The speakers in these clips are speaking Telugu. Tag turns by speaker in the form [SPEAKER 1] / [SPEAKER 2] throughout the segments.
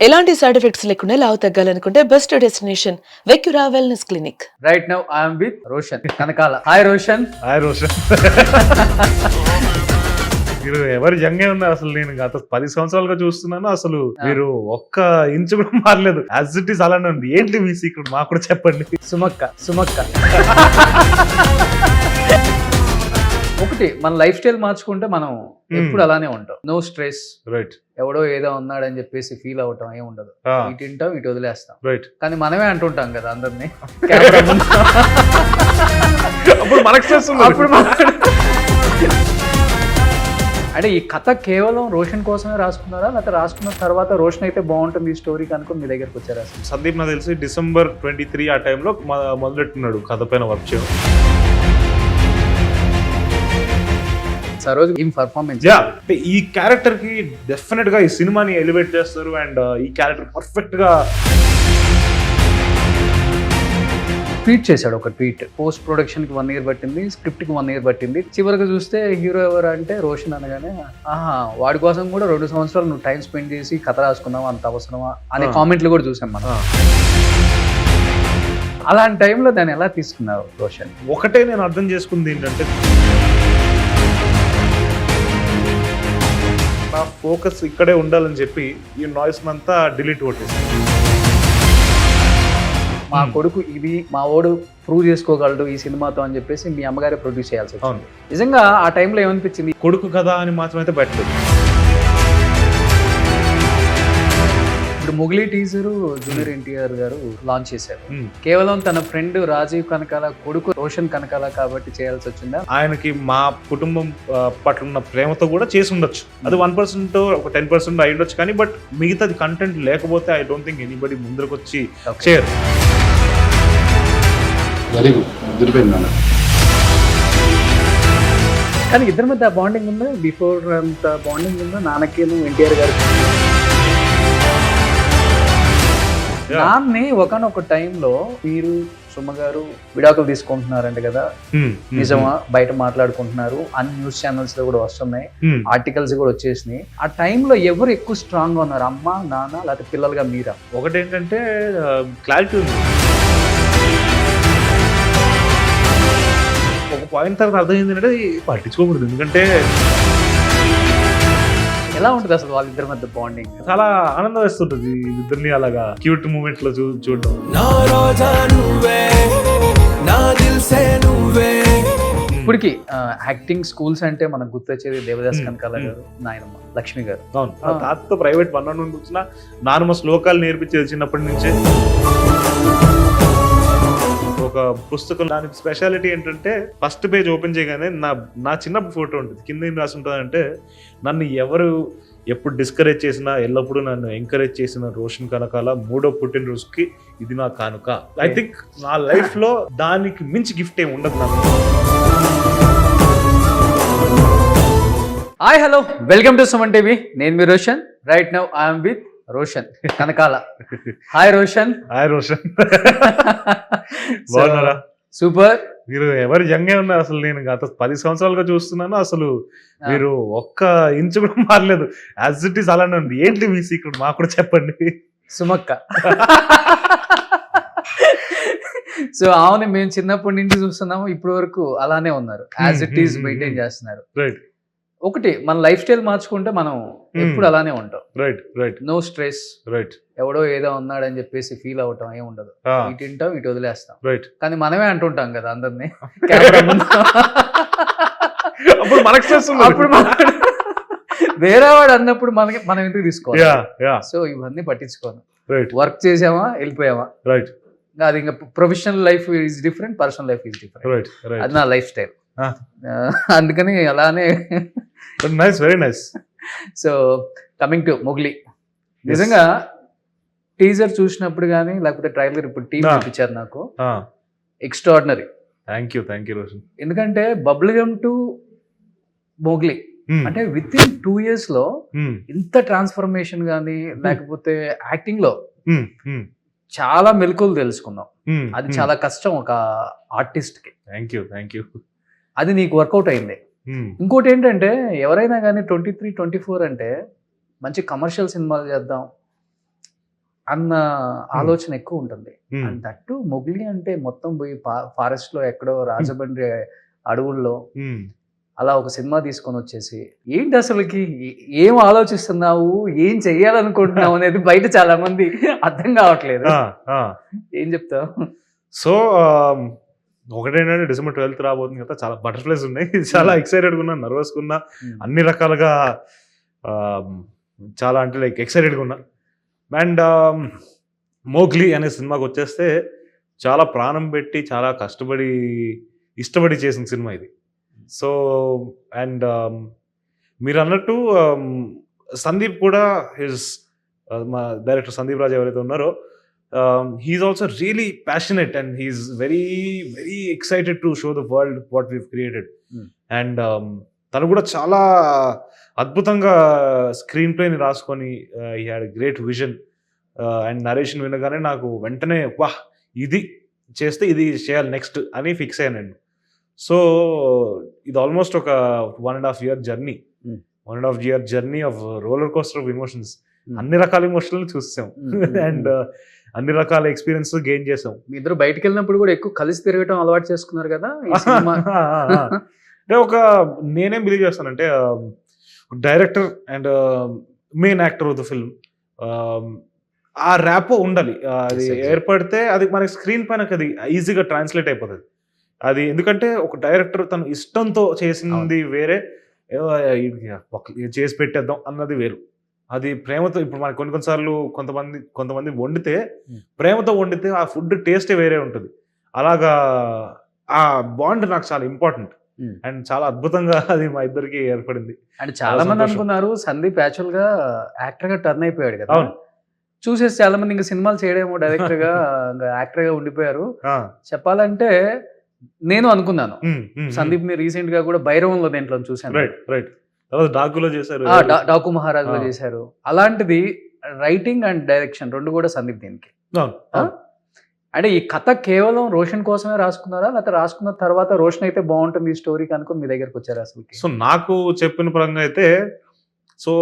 [SPEAKER 1] ఎలాంటి సైడ్ ఎఫెక్ట్స్ లేకుండా లావు తగ్గాలనుకుంటే best destination Vecura wellness clinic.
[SPEAKER 2] Right now I'm with Roshan Kanakala. Hi Roshan.
[SPEAKER 3] Hi Roshan. మీరు ఎవరు యంగే ఉన్నారు అసలు. నేను గత 10 సంవత్సరాలుగా చూస్తున్నాను. అసలు మీరు ఒక్క ఇంచు కూడా మారలేదు. యాజ్ ఇట్ ఈస్ అలానే ఉంది. ఏంటి మీ సీక్రెట్ మాకు కూడా చెప్పండి.
[SPEAKER 2] సుమక్క ఒకటి, మన లైఫ్ స్టైల్ మార్చుకుంటే మనం ఎప్పుడు అలానే ఉంటాం. No stress.
[SPEAKER 3] రైట్.
[SPEAKER 2] ఎవడో ఏదో ఉన్నాడని చెప్పేసి ఫీల్ అవటం ఏం ఉండదు. ఇటు తింటాం, ఇటు వదిలేస్తాం.
[SPEAKER 3] రైట్.
[SPEAKER 2] కానీ మనమే అంటుంటాం కదా అందరినీ.
[SPEAKER 3] అప్పుడు మనకు స్ట్రెస్ ఉంది.
[SPEAKER 2] అప్పుడు అంటే ఈ కథ కేవలం రోషన్ కోసమే రాసుకున్నారా, లేకపోతే రాసుకున్న తర్వాత రోషన్ అయితే బాగుంటుంది ఈ స్టోరీకి అనుకుని మీ దగ్గరకు వచ్చారా?
[SPEAKER 3] సందీప్ నాకు తెలిసి December 23 ఆ టైంలో మొదలెట్టున్నాడు కథ పైన వర్క్ చేయడం.
[SPEAKER 2] సరోజ్ ఏం పర్ఫార్మెన్స్.
[SPEAKER 3] ఈ క్యారెక్టర్ కి డెఫినెట్ గా ఈ సినిమాని ఎలివేట్ చేస్తారు. అండ్ ఈ క్యారెక్టర్ పర్ఫెక్ట్ గా
[SPEAKER 2] ట్వీట్ చేశాడు. ఒక ట్వీట్, పోస్ట్ ప్రొడక్షన్ కి 1 year పట్టింది, స్క్రిప్ట్ కి 1 year పట్టింది, చివరికి చూస్తే హీరో ఎవరు అంటే రోషన్ అనగానే వాడి కోసం కూడా 2 సంవత్సరాలు నువ్వు టైం స్పెండ్ చేసి కథ రాసుకున్నావా, అంత అవసరమా అనే కామెంట్లు కూడా చూసాం మనం. అలాంటి టైంలో దాన్ని ఎలా తీసుకున్నావు రోషన్?
[SPEAKER 3] ఒకటే నేను అర్థం చేసుకుంది ఏంటంటే, నా ఫోకస్ ఇక్కడే ఉండాలని చెప్పి ఈ నాయిస్ అంతా డిలీట్ కొట్టేసి,
[SPEAKER 2] మా కొడుకు ఇది మా ఓడు ప్రూవ్ చేసుకోగలడు ఈ సినిమాతో అని చెప్పేసి మీ అమ్మగారే ప్రొడ్యూస్ చేయాల్సి వచ్చింది. నిజంగా ఆ టైంలో ఏమనిపించింది?
[SPEAKER 3] కొడుకు కదా అని మాత్రం అయితే పెట్టలేదు.
[SPEAKER 2] ఇప్పుడు మొగలి టీజర్ జూనియర్ ఎన్టీఆర్ గారు లాంచ్ చేశారు. కేవలం తన ఫ్రెండ్ రాజీవ్ కనకాల కొడుకు రోషన్ కనకాల కాబట్టి చేయాల్సి వచ్చిందా?
[SPEAKER 3] ఆయనకి మా కుటుంబం పట్ల ఉన్న ప్రేమతో కూడా చేసి ఉండొచ్చు. అది 1% ఒక 10% అయి ఉండొచ్చు. కానీ బట్ మిగతాది కంటెంట్ లేకపోతే ఐ డోంట్ థింక్ ఎనీబడి ముందరకు వచ్చి చేయరు.
[SPEAKER 4] Very good.
[SPEAKER 2] కానీ ఇద్దరి మధ్య బాండింగ్ ఉందా? బిఫోర్ అంత బాండింగ్ ఉందా నాన్నకి ఎన్టీఆర్ గారికి? నాన్ని ఒకనొక టైంలో మీరు సుమ గారు విడాకులు తీసుకుంటున్నారంట కదా, నిజమా? బయట మాట్లాడుకుంటున్నారు, అన్ని న్యూస్ ఛానల్స్ లో కూడా వస్తున్నాయి, ఆర్టికల్స్ కూడా వచ్చేసినాయి. ఆ టైంలో ఎవరు ఎక్కువ స్ట్రాంగ్ గా ఉన్నారు, అమ్మ నాన్న లేకపోతే పిల్లలుగా మీరా?
[SPEAKER 3] ఒకటేంటంటే క్లారిటీ ఉంది. ఒక పాయింట్ తర్వాత అర్థమైంది అంటే పట్టించుకోకూడదు. ఎందుకంటే
[SPEAKER 2] ఎలా ఉంటుంది అసలు వాళ్ళిద్దరి మధ్య బాండింగ్?
[SPEAKER 3] చాలా ఆనందం వేస్తుంటది ఇద్దరిని అలాగా క్యూట్ మూమెంట్ లో చూడడం.
[SPEAKER 2] ఇప్పటికి యాక్టింగ్ స్కూల్స్ అంటే మనకు గుర్తొచ్చేది దేవదాస్ కనకాల గారు, నాయనమ్మ లక్ష్మి గారు.
[SPEAKER 3] అవును. తాతతో ప్రైవేట్ 1 నుండి వచ్చిన నానమ్మ శ్లోకాలు నేర్పించేది చిన్నప్పటి నుంచే. ఒక పుస్తకం దానికి స్పెషాలిటీ ఏంటంటే, ఫస్ట్ పేజ్ ఓపెన్ చేయగానే నా చిన్నప్పుడు ఫోటో ఉంటుంది. కింద ఏం రాసి ఉంటుంది అంటే, నన్ను ఎవరు ఎప్పుడు డిస్కరేజ్ చేసినా ఎల్లప్పుడూ నన్ను ఎంకరేజ్ చేసిన రోషన్ కనకాల 3వ పుట్టినరోజుకి ఇది నా కానుక. ఐ థింక్ నా లైఫ్ లో దానికి మించి గిఫ్ట్ ఏమి ఉండదు నాకు.
[SPEAKER 2] Hi hello, welcome to Suman TV. నేను మీ Roshan. Right now I'm with Roshan Kanakala. Hi Roshan.
[SPEAKER 3] Hi Roshan. బాగున్నారా?
[SPEAKER 2] సూపర్.
[SPEAKER 3] మీరు ఎవరు యంగే ఉన్నారు అసలు. నేను గత 10 సంవత్సరాలుగా చూస్తున్నాను. అసలు మీరు ఒక్క ఇంచు కూడా మారలేదు. యాజ్ ఇట్ ఈస్ అలానే ఉంది. ఏంటి మీ సీక్రెట్ మాకు కూడా చెప్పండి.
[SPEAKER 2] సుమక్క. సో అవును, మేము చిన్నప్పటి నుంచి చూస్తున్నాము, ఇప్పటి వరకు అలానే ఉన్నారు. యాజ్ ఇట్ ఈస్ మెయింటైన్ చేస్తున్నారు.
[SPEAKER 3] రైట్.
[SPEAKER 2] ఒకటి, మన లైఫ్ స్టైల్ మార్చుకుంటే మనం ఎప్పుడు అలానే ఉంటాం.
[SPEAKER 3] Right. Right.
[SPEAKER 2] No stress. Right. ఎవడో ఏదో ఉన్నాడని చెప్పేసి ఫీల్ అవటం ఏం ఉండదు. ఇటు తింటాం, ఇటు వదిలేస్తాం.
[SPEAKER 3] రైట్.
[SPEAKER 2] కానీ మనమే అంటుంటాం కదా అందరినీ.
[SPEAKER 3] అప్పుడు మనకు స్ట్రెస్ ఉంది.
[SPEAKER 2] అప్పుడు వేరే వాడు అన్నప్పుడు మనం ఎందుకు తీసుకోవాలి? సో ఇవన్నీ పట్టించుకోను. వర్క్ చేసామా, వెళ్ళిపోయామా.
[SPEAKER 3] రైట్.
[SPEAKER 2] అది ఇంకా professional life is different, personal life is different. అది నా లైఫ్ స్టైల్. అందుకని అలానే.
[SPEAKER 3] Nice, very nice.
[SPEAKER 2] So coming to మొగలి, నిజంగా టీజర్ చూసినప్పుడు కానీ లేకపోతే ట్రైలర్ ఇప్పుడు టీమ్ చూపించారు నాకు, ఎక్స్ట్రాడినరీ.
[SPEAKER 3] Thank you Roshan.
[SPEAKER 2] ఎందుకంటే బబుల్ గమ్ టు మొగలి అంటే విత్ ఇన్ 2 years లో ఇంత ట్రాన్స్ఫర్మేషన్ కానీ లేకపోతే యాక్టింగ్ లో చాలా మెలకువలు తెలుసుకున్నాం. అది చాలా కష్టం ఒక ఆర్టిస్ట్ కి.
[SPEAKER 3] Thank you.
[SPEAKER 2] అది నీకు వర్కౌట్ అయింది. ఇంకోటి ఏంటంటే, ఎవరైనా కానీ 23, 24 అంటే మంచి కమర్షియల్ సినిమాలు చేద్దాం, అన్న ఆలోచన ఎక్కువ ఉంటుంది. అండ్ దట్టు మొగ్లీ అంటే మొత్తం పోయి ఫారెస్ట్ లో ఎక్కడో రాజమండ్రి అడవుల్లో అలా ఒక సినిమా తీసుకొని వచ్చేసి ఏంటి అసలుకి ఏం ఆలోచిస్తున్నావు, ఏం చెయ్యాలనుకుంటున్నావు అనేది బయట చాలా మంది అర్థం కావట్లేదు. ఏం చెప్తావు?
[SPEAKER 3] సో ఒకటేంటంటే December 12th రాబోతుంది కదా, చాలా బటర్ఫ్లైస్ ఉన్నాయి, చాలా ఎక్సైటెడ్గా ఉన్నా, నర్వస్గా ఉన్నా, అన్ని రకాలుగా చాలా అంటే లైక్ ఎక్సైటెడ్గా ఉన్నా. అండ్ మోగ్లీ అనే సినిమాకి వచ్చేస్తే చాలా ప్రాణం పెట్టి చాలా కష్టపడి ఇష్టపడి చేసిన సినిమా ఇది. సో అండ్ మీరు అన్నట్టు సందీప్ కూడా మా డైరెక్టర్ సందీప్ రాజ్ ఎవరైతే ఉన్నారో, he's also really passionate and he's very very excited to show the world what we've created. And తను కూడా చాలా అద్భుతంగా స్క్రీన్ ప్లేని రాసుకొని he had a great vision and narration వినగానే నాకు వెంటనే వాహ్ ఇది చేస్తే ఇది చేయాలి నెక్స్ట్ అని ఫిక్స్ అయ్యాను నేను. సో ఇది ఆల్మోస్ట్ ఒక 1.5 year journey, 1.5 year journey of roller coaster of emotions. అన్ని రకాల ఎమోషన్లు చూసాం అండ్ అన్ని రకాల ఎక్స్పీరియన్స్ గెయిన్ చేసాం.
[SPEAKER 2] మీ ఇద్దరు బయటకు వెళ్ళినప్పుడు కూడా ఎక్కువ కలిసి తిరగటం అలవాటు చేసుకున్నారు కదా.
[SPEAKER 3] అంటే నేనేం బిలీవ్ చేస్తానంటే director and main actor of the film ఆ ర్యాపో ఉండాలి. అది ఏర్పడితే అది మనకి స్క్రీన్ పైన అది ఈజీగా ట్రాన్స్లేట్ అయిపోతుంది. అది ఎందుకంటే ఒక డైరెక్టర్ తను ఇష్టంతో చేసింది వేరే, చేసి పెట్టేద్దాం అన్నది వేరు. అది ప్రేమతో, ఇప్పుడు మనకి కొన్నిసార్లు కొంతమంది వండితే ప్రేమతో వండితే ఆ ఫుడ్ టేస్టే వేరే ఉంటుంది. అలాగా ఆ బాండ్ నాకు చాలా ఇంపార్టెంట్ అండ్ చాలా అద్భుతంగా అది మా ఇద్దరికి ఏర్పడింది.
[SPEAKER 2] అండ్ చాలా మంది అనుకున్నారు సందీప్ యాక్చువల్ గా యాక్టర్ గా టర్న్ అయిపోయాడు కదా, చూసేసి చాలా మంది ఇంకా సినిమాలు చేయడేమో డైరెక్టర్ గా యాక్టర్ గా ఉండిపోయారు. చెప్పాలంటే నేను అనుకున్నాను సందీప్ ని రీసెంట్ గా కూడా భైరవంలో దేంట్లో చూసాను,
[SPEAKER 3] రైట్ డాకులో చేశారు,
[SPEAKER 2] డాకు మహారాజ్ లో చేశారు. అలాంటిది రైటింగ్ అండ్ డైరెక్షన్ రెండు కూడా సందీప్ దీనికి. అంటే ఈ కథ కేవలం రోషన్ కోసమే రాసుకున్నారా, లేకపోతే రాసుకున్న తర్వాత రోషన్ అయితే బాగుంటుంది ఈ స్టోరీకి అనుకుని మీ దగ్గరకు వచ్చారా అసలు?
[SPEAKER 3] సో నాకు చెప్పిన పరంగా అయితే, సో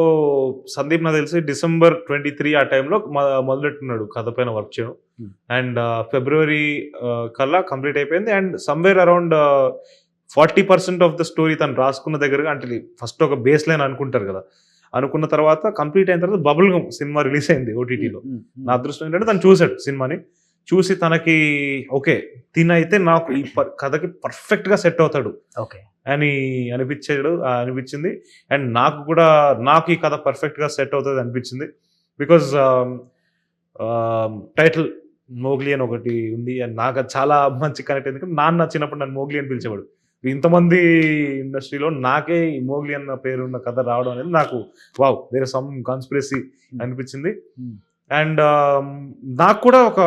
[SPEAKER 3] సందీప్ నాకు తెలిసి December 23 ఆ టైంలో మొదలెట్టున్నాడు కథ పైన వర్క్ చేయడం. అండ్ February కల్లా కంప్లీట్ అయిపోయింది. And somewhere around 40% of the story తను రాసుకున్న దగ్గరగా, అంటే ఫస్ట్ ఒక బేస్ లైన్ అనుకుంటారు కదా, అనుకున్న తర్వాత కంప్లీట్ అయిన తర్వాత బబుల్ గమ్ సినిమా రిలీజ్ అయింది OTTలో. నా అదృష్టం ఏంటంటే తను చూశాడు సినిమాని, చూసి తనకి ఓకే తినైతే నాకు ఈ కథకి పర్ఫెక్ట్గా సెట్ అవుతాడు అని అనిపించింది. అండ్ నాకు ఈ కథ పర్ఫెక్ట్గా సెట్ అవుతుంది అనిపించింది. బికాజ్ టైటిల్ మోగ్లీ అని ఒకటి ఉంది అండ్ నాకు అది చాలా మంచి కనెక్ట్ అయింది. నాన్న చిన్నప్పుడు నన్ను మోగ్లీ అని పిలిచేవాడు. ఇంతమంది ఇండస్ట్రీలో నాకే ఈ మోగ్లీ అన్న పేరున్న కథ రావడం అనేది నాకు వావ్, దేర్ సమ్ కాన్స్పిరసీ అనిపించింది. అండ్ నాకు కూడా ఒక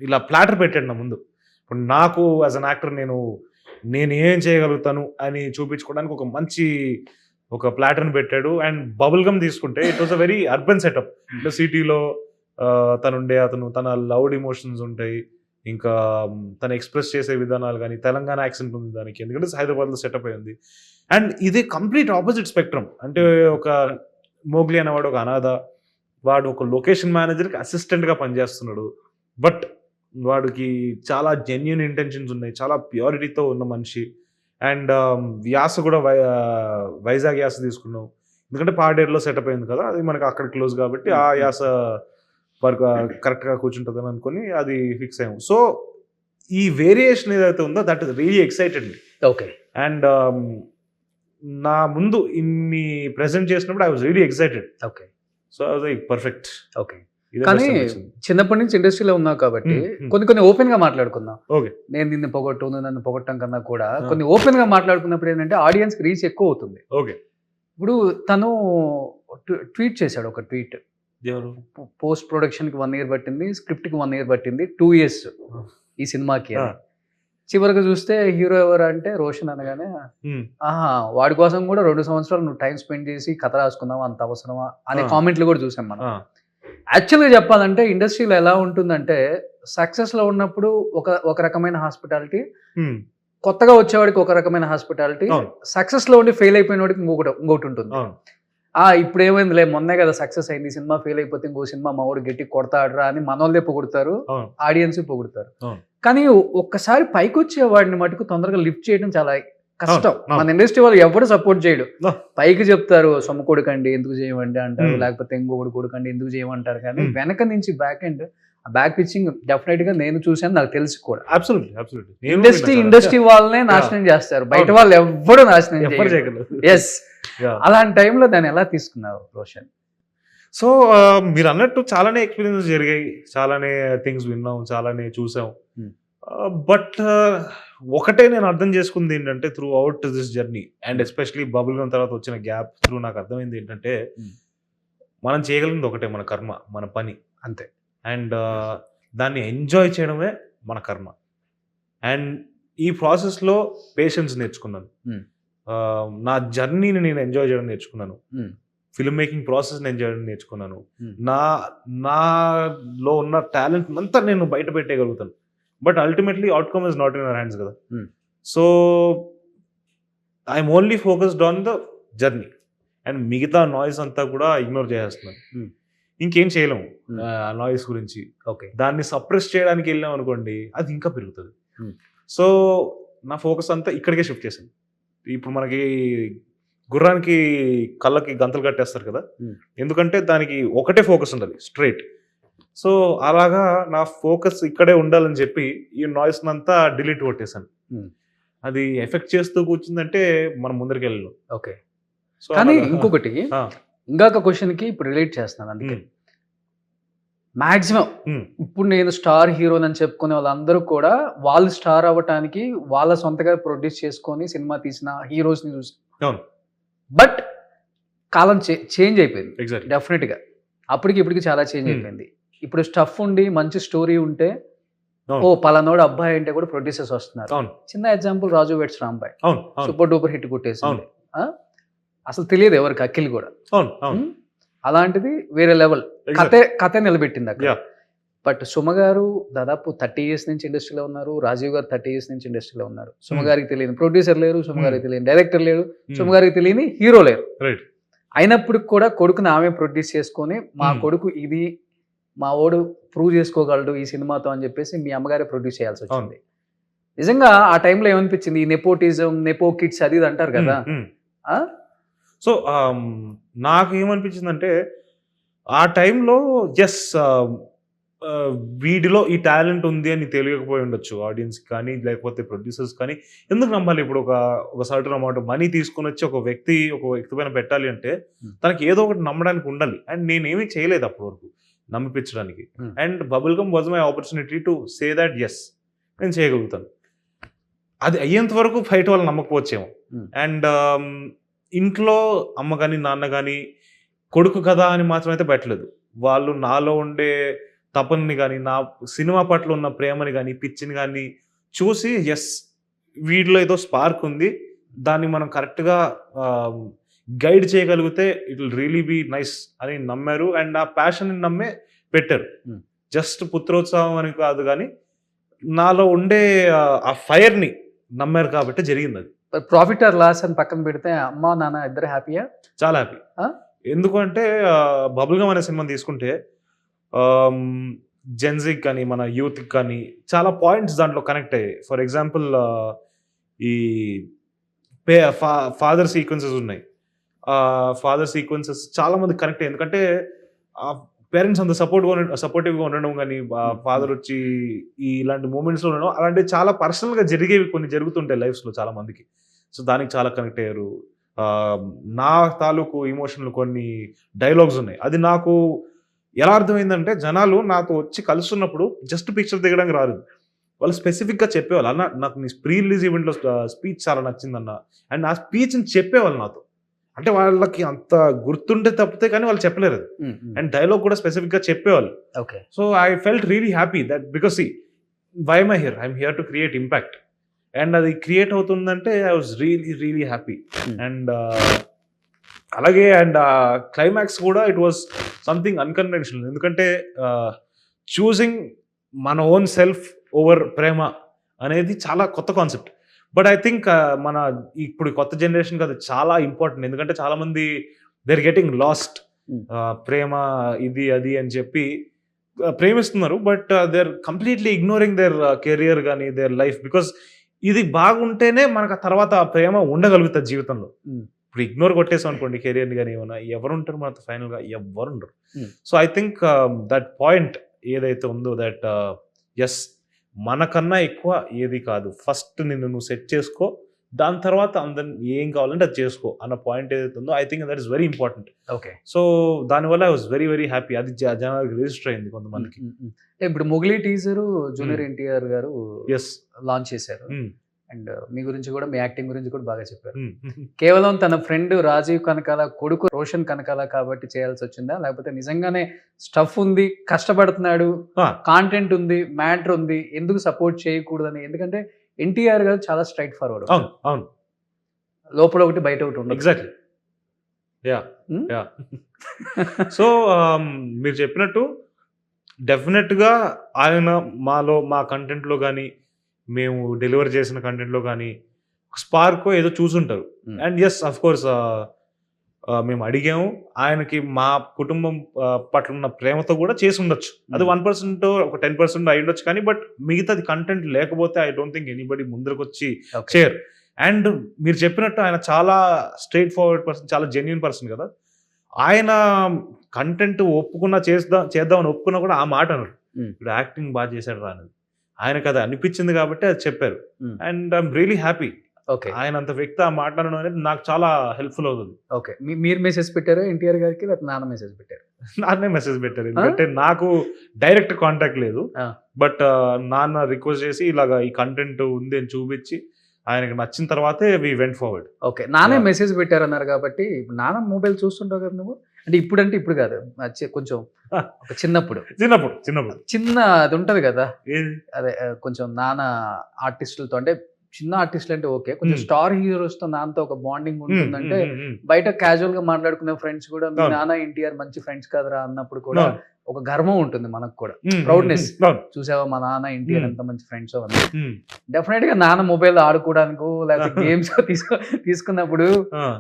[SPEAKER 3] ఇలా ప్లాటర్ పెట్టాడు నా ముందు. ఇప్పుడు నాకు యాజ్ అన్ యాక్టర్ నేను ఏం చేయగలుగుతాను అని చూపించుకోవడానికి ఒక మంచి ప్లాటర్ని పెట్టాడు. అండ్ బబుల్ గమ్ తీసుకుంటే it was a very urban setup. అంటే సిటీలో తన లౌడ్ ఎమోషన్స్ ఉంటాయి, ఇంకా తను ఎక్స్ప్రెస్ చేసే విధానాలు కానీ, తెలంగాణ యాక్సెంట్ ఉంది దానికి, ఎందుకంటే హైదరాబాద్లో సెటప్ అయింది. అండ్ ఇది కంప్లీట్ ఆపోజిట్ స్పెక్ట్రమ్. అంటే ఒక మోగ్లీ అనేవాడు ఒక అనాథ, వాడు ఒక లొకేషన్ మేనేజర్కి అసిస్టెంట్గా పనిచేస్తున్నాడు. బట్ వాడికి చాలా జెన్యూన్ ఇంటెన్షన్స్ ఉన్నాయి, చాలా ప్యూరిటీతో ఉన్న మనిషి. అండ్ యాస కూడా వైజాగ్ యాస తీసుకున్నాం, ఎందుకంటే పాడేరులో సెటప్ అయింది కదా, అది మనకి అక్కడ క్లోజ్ కాబట్టి ఆ యాస కరెక్ట్గా కూర్చుంటుందని అనుకుని అది ఫిక్స్ అయ్యాము. సో ఈ వేరియేషన్ ఏదైతే ఉందో that is really excited.
[SPEAKER 2] Okay.
[SPEAKER 3] And నా ముందు ఇన్ని ప్రెజెంట్ చేసినప్పుడు I was really excited.
[SPEAKER 2] Okay.
[SPEAKER 3] So I was like perfect.
[SPEAKER 2] Okay. కానీ చిన్నప్పటి నుంచి ఇండస్ట్రీలో ఉన్నావు కాబట్టి కొన్ని ఓపెన్ గా మాట్లాడుకుందాం.
[SPEAKER 3] ఓకే.
[SPEAKER 2] నేను నిన్ను పొగట్టు, నన్ను పొగట్టం కన్నా కూడా కొన్ని ఓపెన్ గా మాట్లాడుకున్నప్పుడు ఏంటంటే ఆడియన్స్ కి రీచ్ ఎక్కువ అవుతుంది.
[SPEAKER 3] ఓకే.
[SPEAKER 2] ఇప్పుడు తను ట్వీట్ చేశాడు ఒక ట్వీట్, పోస్ట్ ప్రొడక్షన్ కి 1 year పట్టింది, స్క్రిప్ట్ కి 1 year పట్టింది, 2 years ఈ సినిమాకి. చివరికి చూస్తే హీరో ఎవరు అంటే రోషన్ అనగానే వాడి కోసం కూడా 2 సంవత్సరాలు నువ్వు టైం స్పెండ్ చేసి కథ రాసుకున్నావా, అంత అవసరమా అనే కామెంట్లు కూడా చూసాం మనం. యాక్చువల్గా చెప్పాలంటే ఇండస్ట్రీలో ఎలా ఉంటుందంటే సక్సెస్ లో ఉన్నప్పుడు ఒక రకమైన హాస్పిటాలిటీ, కొత్తగా వచ్చేవాడికి ఒక రకమైన హాస్పిటాలిటీ, సక్సెస్ లో ఉండి ఫెయిల్ అయిపోయిన వాడికి ఇంకొకటి ఉంటుంది. ఇప్పుడు ఏమైందిలే మొన్నే కదా సక్సెస్ అయింది, సినిమా ఫెయిల్ అయిపోతే ఇంకో సినిమా మా వాడు గట్టి కొడతాడురా అని మనోళ్ళే పొగుడుతారు,
[SPEAKER 3] అవును.
[SPEAKER 2] ఆడియన్స్ పొగుడుతారు.
[SPEAKER 3] అవును.
[SPEAKER 2] కానీ ఒక్కసారి పైకి వచ్చే వాడిని మటుకు తొందరగా లిఫ్ట్ చేయడం చాలా కష్టం.
[SPEAKER 3] అవును.
[SPEAKER 2] మన ఇండస్ట్రీ వాళ్ళు ఎవరు సపోర్ట్ చేయడు.
[SPEAKER 3] అవును.
[SPEAKER 2] పైకి చెప్తారు సొమ్ము కొడుకండి ఎందుకు చేయమండి అంటారు,
[SPEAKER 3] Hmm.
[SPEAKER 2] లేకపోతే ఇంకొకటి కొడుకండి ఎందుకు చేయమంటారు. కానీ
[SPEAKER 3] Hmm.
[SPEAKER 2] వెనక నుంచి బ్యాక్ ఎండ్ ఆ బ్యాక్ పిచ్చింగ్ డెఫినెట్ గా నేను చూసాను, నాకు తెలుసు కూడా.
[SPEAKER 3] అబ్సల్యూట్లీ
[SPEAKER 2] ఇండస్ట్రీ వాళ్ళనే నాశనం చేస్తారు, బయట వాళ్ళు ఎవ్వరు నాశనం
[SPEAKER 3] ఎవరు
[SPEAKER 2] చేయరు.
[SPEAKER 3] చేయగలరు.
[SPEAKER 2] ఎస్, అలాంటి టైంలో దాన్ని ఎలా తీసుకున్నారు రోషన్?
[SPEAKER 3] సో మీరు అన్నట్టు చాలానే ఎక్స్పీరియన్సెస్ జరిగాయి, చాలానే థింగ్స్ విన్నాం, చాలానే చూసాం.
[SPEAKER 2] Hmm.
[SPEAKER 3] బట్ ఒకటే నేను అర్థం చేసుకుంది ఏంటంటే throughout this journey and especially Bubblegum తర్వాత వచ్చిన గ్యాప్ త్రూ నాకు అర్థమైంది ఏంటంటే మనం చేయగలిగింది ఒకటే, మన కర్మ, మన పని
[SPEAKER 2] అంతే.
[SPEAKER 3] అండ్ దాన్ని ఎంజాయ్ చేయడమే మన కర్మ. అండ్ ఈ ప్రాసెస్లో పేషెన్స్ నేర్చుకున్నాను. నా జర్నీని నేను ఎంజాయ్ చేయడం నేర్చుకున్నాను. ఫిల్మ్ మేకింగ్ ప్రాసెస్ ఎంజాయ్ చేయడం నేర్చుకున్నాను. నాలో ఉన్న టాలెంట్ అంతా నేను బయట పెట్టేయగలుగుతాను. But ultimately outcome is not in our hands కదా. So I'm only focused on the journey and మిగతా నాయిస్ అంతా కూడా ఇగ్నోర్ చేసేస్తున్నాను. ఇంకేం చేయలేము ఆ నాయిస్ గురించి.
[SPEAKER 2] ఓకే,
[SPEAKER 3] దాన్ని సప్రెస్ చేయడానికి వెళ్ళాం అనుకోండి, అది ఇంకా పెరుగుతుంది. సో నా ఫోకస్ అంతా ఇక్కడికే షిఫ్ట్ చేశాను. ఇప్పుడు మనకి గుర్రానికి కళ్ళకి గంతలు కట్టేస్తారు కదా, ఎందుకంటే దానికి ఒకటే ఫోకస్ ఉండాలి, స్ట్రైట్. సో అలాగా నా ఫోకస్ ఇక్కడే ఉండాలని చెప్పి ఈ నాయిస్ అంతా డిలీట్ కొట్టేశాను. అది ఎఫెక్ట్ చేస్తూ కూర్చుందంటే మనం ముందరికి వెళ్ళాం.
[SPEAKER 2] ఓకే, కానీ ఇంకొకటి ఇంకొక క్వశ్చన్ కి ఇప్పుడు రిలేట్ చేస్తున్నాను. అందుకే మాక్సిమం ఇప్పుడు నేను స్టార్ హీరోని అని చెప్పుకునే వాళ్ళందరూ కూడా వాళ్ళు స్టార్ అవ్వటానికి వాళ్ళ సొంతగా ప్రొడ్యూస్ చేసుకొని సినిమా తీసిన హీరోస్ ని చూసి. బట్ కాలం చేంజ్ అయిపోయింది.
[SPEAKER 3] ఎగ్జాక్ట్లీ,
[SPEAKER 2] డెఫినెట్ గా అప్పటికి ఇప్పటికి చాలా చేంజ్ అయిపోయింది. ఇప్పుడు స్టఫ్ ఉండి మంచి స్టోరీ ఉంటే ఓ పలానోడు అబ్బాయి అంటే కూడా ప్రొడ్యూసర్స్ వస్తున్నారు. చిన్న example Raju weds Rambai, super duper hit కొట్టేసింది. అసలు తెలియదు ఎవరికి, అఖిల్ కూడా. అలాంటిది వేరే లెవెల్ కథ నిలబెట్టింది అక్కడ. బట్ సుమ గారు దాదాపు 30 years నుంచి ఇండస్ట్రీలో ఉన్నారు, రాజీవ్ గారు 30 years నుంచి ఇండస్ట్రీలో ఉన్నారు. సుమ గారికి తెలియని ప్రొడ్యూసర్ లేరు, సుమ గారికి తెలియని డైరెక్టర్ లేరు, సుమ గారికి తెలియని హీరో లేరు. అయినప్పటికి కూడా కొడుకుని ఆమె ప్రొడ్యూస్ చేసుకొని మా కొడుకు ఇది మా ఓడు ప్రూవ్ చేసుకోగలడు ఈ సినిమాతో అని చెప్పేసి మీ అమ్మగారే ప్రొడ్యూస్ చేయాల్సి వచ్చింది. నిజంగా ఆ టైంలో ఏమనిపించింది? ఈ నెపోటిజం, నెపో కిడ్స్ అది ఇది అంటారు కదా.
[SPEAKER 3] సో నాకు ఏమనిపించిందంటే ఆ టైంలో వీడిలో ఈ టాలెంట్ ఉంది అని తెలియకపోయి ఉండొచ్చు ఆడియన్స్ కానీ లేకపోతే ప్రొడ్యూసర్స్ కానీ. ఎందుకు నమ్మాలి? ఇప్పుడు ఒక సర్టన్ అమౌంట్ మనీ తీసుకుని వచ్చి ఒక వ్యక్తి పైన పెట్టాలి అంటే తనకి ఏదో ఒకటి నమ్మడానికి ఉండాలి. అండ్ నేనేమీ చేయలేదు అప్పటి వరకు నమ్మిపించడానికి. And bubble gum was my opportunity to say that yes నేను చేయగలుగుతాను. అది అయ్యేంత వరకు బయట వాళ్ళు నమ్మకపోవచ్చేమో. అండ్ ఇంట్లో అమ్మ కానీ నాన్న కానీ కొడుకు కదా అని మాత్రమైతే పెట్టలేదు. వాళ్ళు నాలో ఉండే తపనని కానీ నా సినిమా పట్ల ఉన్న ప్రేమని కానీ పిచ్చిని కానీ చూసి ఎస్ వీటిలో ఏదో స్పార్క్ ఉంది, దాన్ని మనం కరెక్ట్గా గైడ్ చేయగలిగితే it will really be nice అని నమ్మారు. అండ్ ఆ ప్యాషన్ని నమ్మే పెట్టారు. జస్ట్ పుత్రోత్సవం అని కాదు కానీ నాలో ఉండే ఆ ఫైర్ని నమ్మారు కాబట్టి జరిగింది. అది
[SPEAKER 2] ప్రాఫిట్ ఆర్ లాస్ అని పక్కన పెడితే అమ్మ నాన్న ఇద్దరు హ్యాపీయా?
[SPEAKER 3] చాలా హ్యాపీ. ఎందుకంటే బబుల్ గమ్ అనే సినిమా తీసుకుంటే జెన్జీకి కానీ మన యూత్కి కానీ చాలా పాయింట్స్ దాంట్లో కనెక్ట్ అయ్యాయి. ఫర్ ఎగ్జాంపుల్ ఈ ఫాదర్ సీక్వెన్సెస్ ఉన్నాయి. ఫాదర్ సీక్వెన్సెస్ చాలా మంది కనెక్ట్ అయ్యాయి. ఎందుకంటే పేరెంట్స్ అంత సపోర్టివ్గా ఉండడం కానీ ఫాదర్ వచ్చి ఇలాంటి మూమెంట్స్లో ఉండడం అలాంటివి చాలా పర్సనల్గా జరిగేవి కొన్ని జరుగుతుంటాయి లైఫ్స్లో చాలా మందికి. సో దానికి చాలా కనెక్ట్ అయ్యారు. నా తాలూకు ఇమోషన్లు కొన్ని డైలాగ్స్ ఉన్నాయి. అది నాకు ఎలా అర్థమైందంటే జనాలు నాతో వచ్చి కలుస్తున్నప్పుడు జస్ట్ పిక్చర్ దిగడానికి రాదు, వాళ్ళు స్పెసిఫిక్గా చెప్పేవాళ్ళు, అన్న నాకు నీ ప్రీ రిలీజ్ ఈవెంట్లో స్పీచ్ చాలా నచ్చిందన్న. అండ్ ఆ స్పీచ్ని చెప్పేవాళ్ళు నాతో. అంటే వాళ్ళకి అంత గుర్తుంటే తప్పితే కానీ వాళ్ళు చెప్పలేరు అది. అండ్ డైలాగ్ కూడా స్పెసిఫిక్గా చెప్పేవాళ్ళు.
[SPEAKER 2] Okay,
[SPEAKER 3] so I felt really happy that because why my here, I'm here to create impact. And అది క్రియేట్ అవుతుందంటే I was really really happy. And అలాగే అండ్ క్లైమాక్స్ కూడా ఇట్ వాజ్ సంథింగ్ అన్కన్వెన్షనల్. ఎందుకంటే చూసింగ్ మన ఓన్ సెల్ఫ్ ఓవర్ ప్రేమ అనేది చాలా కొత్త కాన్సెప్ట్. బట్ ఐ థింక్ మన ఇప్పుడు కొత్త జనరేషన్కి అది చాలా ఇంపార్టెంట్. ఎందుకంటే చాలామంది they are getting lost.
[SPEAKER 2] Hmm.
[SPEAKER 3] ప్రేమ ఇది అది అని చెప్పి ప్రేమిస్తున్నారు, but they are completely ignoring their career కానీ దేర్ లైఫ్. బికాస్ ఇది బాగుంటేనే మనకు ఆ తర్వాత ఆ ప్రేమ ఉండగలుగుతుంది జీవితంలో.
[SPEAKER 2] Hmm.
[SPEAKER 3] ఇప్పుడు ఇగ్నోర్ కొట్టేసాం అనుకోండి కెరియర్ని కానీ ఏమన్నా, ఎవరు ఉంటారు మనతో ఫైనల్గా? ఎవరు ఉండరు.
[SPEAKER 2] Hmm.
[SPEAKER 3] So I think that point ఏదైతే ఉందో దట్ ఎస్, మనకన్నా ఎక్కువ ఏది కాదు, ఫస్ట్ నిన్ను నువ్వు సెట్ చేసుకో, దాని తర్వాత అందరిని ఏం కావాలంటే అది చేసుకో అన్న పాయింట్ ఏదైతే ఉందో I think that is very important.
[SPEAKER 2] Okay.
[SPEAKER 3] So దానివల్ల I was very very happy. అది జనానికి రిజిస్టర్ అయింది కొంతమందికి.
[SPEAKER 2] ఇప్పుడు మొగలి టీజర్ జూనియర్ ఎన్టీఆర్ గారు
[SPEAKER 3] ఎస్
[SPEAKER 2] లాంచ్ చేశారు. అండ్ మీ గురించి కూడా, మీ యాక్టింగ్ గురించి కూడా బాగా చెప్పారు. కేవలం తన ఫ్రెండ్ రాజీవ్ కనకాల కొడుకు రోషన్ కనకాల కాబట్టి చేయాల్సి వచ్చిందా, లేకపోతే నిజంగానే స్టఫ్ ఉంది, కష్టపడుతున్నాడు, కాంటెంట్ ఉంది, మ్యాటర్ ఉంది, ఎందుకు సపోర్ట్ చేయకూడదని? ఎందుకంటే ఎన్టీఆర్ గారు చాలా స్ట్రైట్ ఫార్వర్డ్.
[SPEAKER 3] అవును అవును,
[SPEAKER 2] లోపల ఒకటి బయట ఒకటి ఉండదు.
[SPEAKER 3] ఎగ్జాక్ట్లీ. Yeah yeah. సో మీరు చెప్పినట్టు డెఫినెట్గా ఆయన మాలో, మా కంటెంట్లో కానీ, మేము డెలివర్ చేసిన కంటెంట్లో కానీ స్పార్క్ ఏదో చూసుంటారు. అండ్ ఎస్, అఫ్ కోర్స్ మేము అడిగాము, ఆయనకి మా కుటుంబం పట్ల ఉన్న ప్రేమతో కూడా చేసి ఉండొచ్చు. అది 1% ఒక 10% అయి ఉండొచ్చు, కానీ బట్ మిగతాది కంటెంట్ లేకపోతే ఐ డోంట్ థింక్ ఎనీబడి ముందరకు వచ్చి చేయరు. అండ్ మీరు చెప్పినట్టు ఆయన చాలా స్ట్రైట్ ఫార్వర్డ్ పర్సన్, చాలా జెన్యున్ పర్సన్ కదా. ఆయన కంటెంట్ ఒప్పుకున్నా చేద్దామని ఒప్పుకున్నా కూడా ఆ మాట అన్నారు, ఇప్పుడు యాక్టింగ్ బాగా చేశాడు రా అనేది. ఆయనకు అది అనిపించింది కాబట్టి అది చెప్పారు. And I'm really happy.
[SPEAKER 2] Okay.
[SPEAKER 3] ఆయన అంత వ్యక్తి ఆ మాట్లాడడం అనేది నాకు చాలా హెల్ప్ఫుల్ అవుతుంది.
[SPEAKER 2] ఓకే. మీరు మెసేజ్ పెట్టారా ఎన్టీఆర్ గారికి, లేకపోతే నాన్న మెసేజ్ పెట్టారు?
[SPEAKER 3] నాన్నే మెసేజ్ పెట్టారు, ఎందుకంటే నాకు డైరెక్ట్ కాంటాక్ట్ లేదు. బట్ నాన్న రిక్వెస్ట్ చేసి ఇలాగా ఈ కంటెంట్ ఉంది అని చూపించి ఆయనకు నచ్చిన తర్వాతే వి వెంట్ ఫార్వర్డ్.
[SPEAKER 2] ఓకే. నానే మెసేజ్ పెట్టారు అన్నారు కాబట్టి, నాన్న మొబైల్ చూస్తుంటావు కదా నువ్వు? అంటే ఇప్పుడు కాదు, కొంచెం చిన్నప్పుడు చిన్న అది ఉంటది కదా, అదే కొంచెం నాన్న ఆర్టిస్టులతో, అంటే చిన్న ఆర్టిస్టులు అంటే ఓకే, కొంచెం స్టార్ హీరోస్ తో నాన్నతో ఒక బాండింగ్ ఉంటుందంటే, బయట క్యాజువల్ గా మాట్లాడుకునే ఫ్రెండ్స్ కూడా మీ నాన్న ఎన్టీఆర్ మంచి ఫ్రెండ్స్ కదరా అన్నప్పుడు కూడా ఒక గర్వం ఉంటుంది మనకు కూడా, ప్రౌడ్నెస్. చూసావా మా నాన్న ఎన్టీఆర్ ఎంత మంచి ఫ్రెండ్స్ అని. డెఫినెట్ గా నాన్న మొబైల్ ఆడుకోవడానికో లేకపోతే గేమ్స్ తీసుకున్నప్పుడు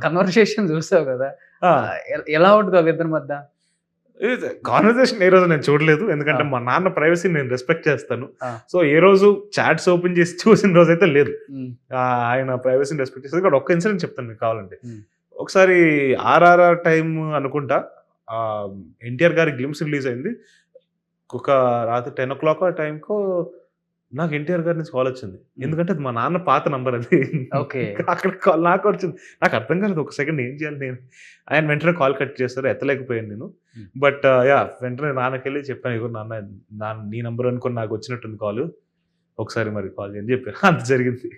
[SPEAKER 2] కన్వర్సేషన్ చూస్తావు కదా, ఎలా ఉంటుంది వాళ్ళిద్దరి మధ్య
[SPEAKER 3] కాన్వర్సేషన్? ఏ రోజు నేను చూడలేదు, ఎందుకంటే మా నాన్న ప్రైవసీ నేను రెస్పెక్ట్ చేస్తాను. సో ఏ రోజు చాట్స్ ఓపెన్ చేసి చూసిన రోజు అయితే లేదు. ఆయన ప్రైవసీని రెస్పెక్ట్ చేస్తుంది. ఇక్కడ ఒక్క ఇన్సిడెంట్ చెప్తాను మీకు కావాలంటే. ఒకసారి ఆర్ఆర్ఆర్ టైం అనుకుంటా, ఎన్టీఆర్ గారి గ్లిమ్స్ రిలీజ్ అయింది. ఒక రాత్రి 10 o'clock ఆ టైంకో నాకు ఎన్టీఆర్ గారి నుంచి కాల్ వచ్చింది. ఎందుకంటే అది మా నాన్న పాత నంబర్ అది. అక్కడ నాకు వచ్చింది, నాకు అర్థం కాలేదు ఒక సెకండ్ ఏం చేయాలి నేను. ఆయన వెంటనే కాల్ కట్ చేస్తారు, ఎత్తలేకపోయాను నేను. బట్ యా, వెంటనే నాన్నకి వెళ్ళి చెప్పాను, ఇగో నాన్న నీ నంబర్ అనుకుని నాకు వచ్చినట్టుంది కాల్, ఒకసారి మరి కాల్ చేయని చెప్పారు. అంత జరిగింది.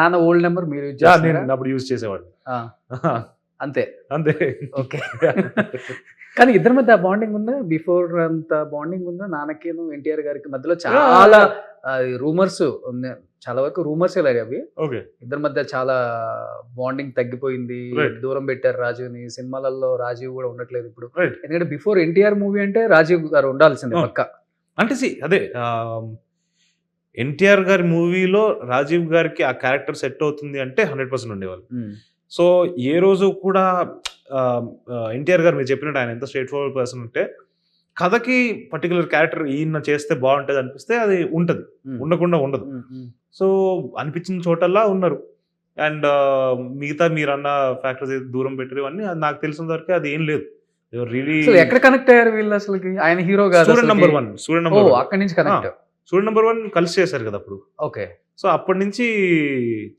[SPEAKER 2] నాన్న ఓల్డ్ నెంబర్ మీరు
[SPEAKER 3] నేను అప్పుడు యూజ్ చేసేవాడు
[SPEAKER 2] అంతే. ఓకే. కానీ ఇద్దరి మధ్య బాండింగ్ ఉందా? బిఫోర్ అంత బాండింగ్ ఉందా నాన్నకి ఎన్టీఆర్ గారికి మధ్యలో? చాలా రూమర్స్, చాలా వరకు రూమర్స్ వెళ్ళాయి అవి. ఇద్దరి మధ్య చాలా బాండింగ్ తగ్గిపోయింది, దూరం పెట్టారు రాజీవ్ని. సినిమాలలో రాజీవ్ కూడా ఉండట్లేదు ఇప్పుడు, ఎందుకంటే బిఫోర్ ఎన్టీఆర్ మూవీ అంటే రాజీవ్ గారు ఉండాల్సిందే పక్క.
[SPEAKER 3] అంటే అదే ఎన్టీఆర్ గారి మూవీలో రాజీవ్ గారికి ఆ క్యారెక్టర్ సెట్ అవుతుంది అంటే 100% ఉండేవాళ్ళు. సో ఏ రోజు కూడా ఎన్టీఆర్ గారు మీరు చెప్పినట్టు ఆయన ఎంత స్ట్రైట్ ఫార్వర్డ్ పర్సన్ ఉంటే, కథకి పర్టికులర్ క్యారెక్టర్ ఈయన చేస్తే బాగుంటుంది అనిపిస్తే అది ఉంటుంది, ఉండకుండా ఉండదు. సో అనిపించిన చోటల్లా ఉన్నారు. అండ్ మిగతా మీరు అన్న ఫ్యాక్టర్స్ ఏది దూరం పెట్టారు ఇవన్నీ నాకు తెలిసిన వరకు అది ఏం లేదు.
[SPEAKER 2] ఎక్కడ కనెక్ట్ అయ్యారు వీళ్ళు అసలు? ఆయన హీరో కాదు,
[SPEAKER 3] స్టూడెంట్ నెంబర్ 1
[SPEAKER 2] అక్కడి నుంచి కనెక్ట్.
[SPEAKER 3] స్టూడెంట్ నెంబర్ 1 కలిసి చేశారు కదా అప్పుడు.
[SPEAKER 2] ఓకే.
[SPEAKER 3] సో అప్పటి నుంచి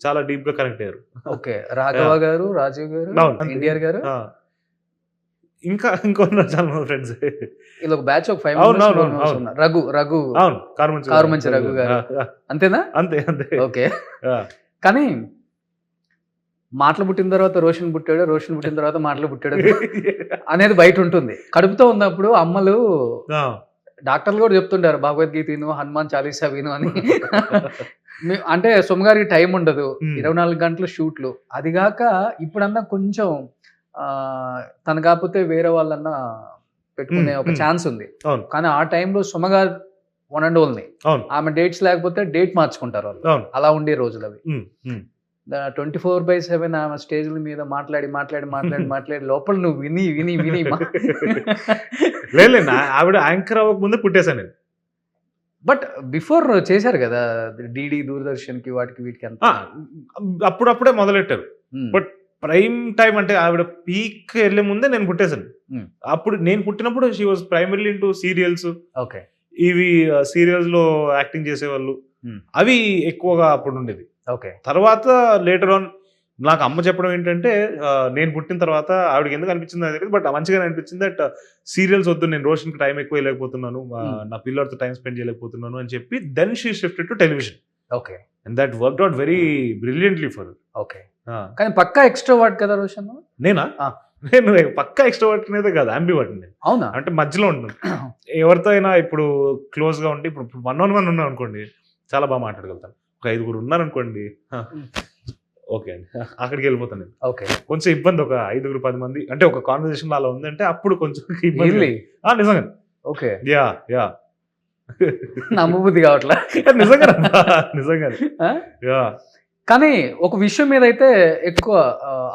[SPEAKER 3] చాలా డీప్ గా కనెక్ట్ అయ్యారు.
[SPEAKER 2] ఓకే. రాఘవ గారు, రాజీవ్ గారు, ఎన్టీఆర్ గారు,
[SPEAKER 3] ఇంకా చాలా ఫ్రెండ్స్.
[SPEAKER 2] ఇలా ఒక batch of 5 members. Raghu Karumanchi Raghu గారు, అంతేనా?
[SPEAKER 3] అంతే.
[SPEAKER 2] ఓకే. కానీ మాటలు పుట్టిన తర్వాత రోషన్ పుట్టాడు, రోషన్ పుట్టిన తర్వాత మాటలు పుట్టాడు అనేది బయట ఉంటుంది. కడుపుతో ఉన్నప్పుడు అమ్మలు డాక్టర్లు కూడా చెప్తుంటారు భగవద్గీత విను, హనుమాన్ చాలీసా విను అని. అంటే సొమ్మగారికి టైం ఉండదు, 24 గంటలు షూట్లు. అదిగాక ఇప్పుడన్నా కొంచెం తను కాకపోతే వేరే వాళ్ళన్నా పెట్టుకునే ఒక ఛాన్స్ ఉంది. కానీ ఆ టైంలో సొమ్మగారు 1 and only. ఆమె డేట్స్ లేకపోతే డేట్ మార్చుకుంటారు వాళ్ళు, అలా ఉండే రోజులు అవి. 24/7 ఆమె స్టేజ్ల మీద మాట్లాడి లోపల నువ్వు విని
[SPEAKER 3] లేదు ఆవిడ యాంకర్ అవ్వక ముందే పుట్టేశాను నేను.
[SPEAKER 2] బట్ బిఫోర్ చేశారు కదా డిడి దూరదర్శన్ కి వాటికి వీటికి అంత.
[SPEAKER 3] అప్పుడప్పుడే మొదలెట్టారు. బట్ ప్రైమ్ టైం అంటే ఆవిడ పీక్ వెళ్ళే ముందే నేను పుట్టేశాను. అప్పుడు నేను పుట్టినప్పుడు she was primary into serials.
[SPEAKER 2] Okay.
[SPEAKER 3] ఇవి సీరియల్స్ లో యాక్టింగ్ చేసేవాళ్ళు, అవి ఎక్కువగా అప్పుడు ఉండేది.
[SPEAKER 2] ఓకే.
[SPEAKER 3] తర్వాత లేటర్ ఆన్ నాకు అమ్మ చెప్పడం ఏంటంటే, నేను పుట్టిన తర్వాత ఆవిడకి ఎందుకు అనిపించింది అది తెలియదు, బట్ మంచిగా అనిపించింది దట్ సీరియల్స్ వద్దు, నేను రోషన్కి టైం ఎక్కువ వేయలేకపోతున్నాను, నా పిల్లలతో టైం స్పెండ్ చేయలేకపోతున్నాను అని చెప్పి then she shifted to television.
[SPEAKER 2] Okay.
[SPEAKER 3] And that worked out very brilliantly for.
[SPEAKER 2] Okay. కానీ పక్కా ఎక్స్ట్రోవర్ట్ కదా రోషన్?
[SPEAKER 3] నేనా? నేను పక్కా ఎక్స్ట్రోవర్ట్ అనేది కాదు, అంబివర్ట్ నేను.
[SPEAKER 2] అవునా?
[SPEAKER 3] అంటే మధ్యలో ఉంటుంది. ఎవరితో అయినా ఇప్పుడు క్లోజ్ గా ఉంటే, ఇప్పుడు 1-on-1 ఉన్నాను అనుకోండి, చాలా బాగా మాట్లాడగలుగుతాను. ఒక 5 ఉన్నారు అనుకోండి, ఓకే అండి, అక్కడికి వెళ్ళిపోతాను నేను.
[SPEAKER 2] ఓకే.
[SPEAKER 3] కొంచెం ఇబ్బంది, ఒక 5-10 మంది అంటే ఒక కాన్వర్సేషన్ అలా ఉందంటే అప్పుడు కొంచెం ఇబ్బంది. నిజంగా.
[SPEAKER 2] ఓకే.
[SPEAKER 3] యా యా
[SPEAKER 2] నమ్మబుద్ధి కావట్లా
[SPEAKER 3] నిజంగా. యా.
[SPEAKER 2] కానీ ఒక విషయం మీద అయితే ఎక్కువ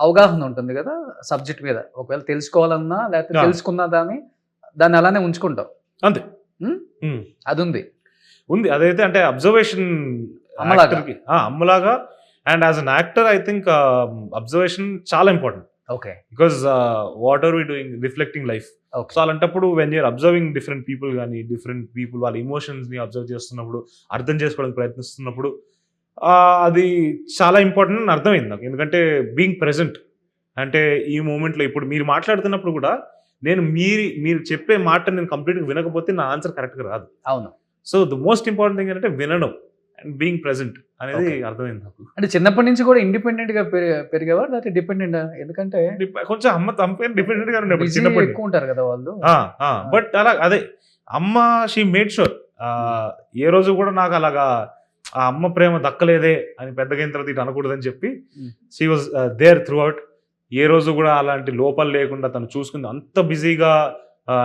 [SPEAKER 2] అవగాహన ఉంటుంది కదా, సబ్జెక్ట్ మీద. ఒకవేళ తెలుసుకోవాలన్నా లేకపోతే తెలుసుకున్నా దాన్ని అలానే ఉంచుకుంటాం అంతే. అది ఉంది
[SPEAKER 3] అదైతే అంటే అబ్జర్వేషన్ అమ్మలాగా. And as an actor I think observation చాలా important.
[SPEAKER 2] Okay.
[SPEAKER 3] Because what are we doing, reflecting life. So అలాంటప్పుడు when you're observing different people కానీ, డిఫరెంట్ పీపుల్ వాళ్ళ ఇమోషన్స్ ని అబ్జర్వ్ చేస్తున్నప్పుడు, అర్థం చేసుకోవడానికి ప్రయత్నిస్తున్నప్పుడు, అది చాలా ఇంపార్టెంట్ అని అర్థమైంది నాకు. ఎందుకంటే బీయింగ్ ప్రెజెంట్ అంటే ఈ మూమెంట్లో ఇప్పుడు మీరు మాట్లాడుతున్నప్పుడు కూడా నేను మీరు చెప్పే మాట నేను కంప్లీట్గా వినకపోతే నా ఆన్సర్ కరెక్ట్గా రాదు.
[SPEAKER 2] అవును.
[SPEAKER 3] So the most important thing అంటే వినడం అండ్ బీయింగ్ ప్రెజెంట్ అనేది అర్థమైంది నాకు.
[SPEAKER 2] అంటే చిన్నప్పటి నుంచి కూడా ఇండిపెండెంట్ గా పెరిగేవా లేకపోతే డిపెండెంట్? ఎందుకంటే
[SPEAKER 3] కొంచెం అమ్మ డిపెండెంట్ గా ఉండేది, చిన్నప్పుడు
[SPEAKER 2] ఎక్కువ ఉంటారు కదా వాళ్ళు.
[SPEAKER 3] బట్ అలా అదే అమ్మ షీ మేడ్ షూర్ ఏ రోజు కూడా నాకు అలాగా ఆ అమ్మ ప్రేమ దక్కలేదే అని పెద్దగా అయిన తర్వాత ఇటు అనకూడదని చెప్పి she was there throughout. ఏ రోజు కూడా అలాంటి లోపాలు లేకుండా తను చూసుకుంది. అంత బిజీగా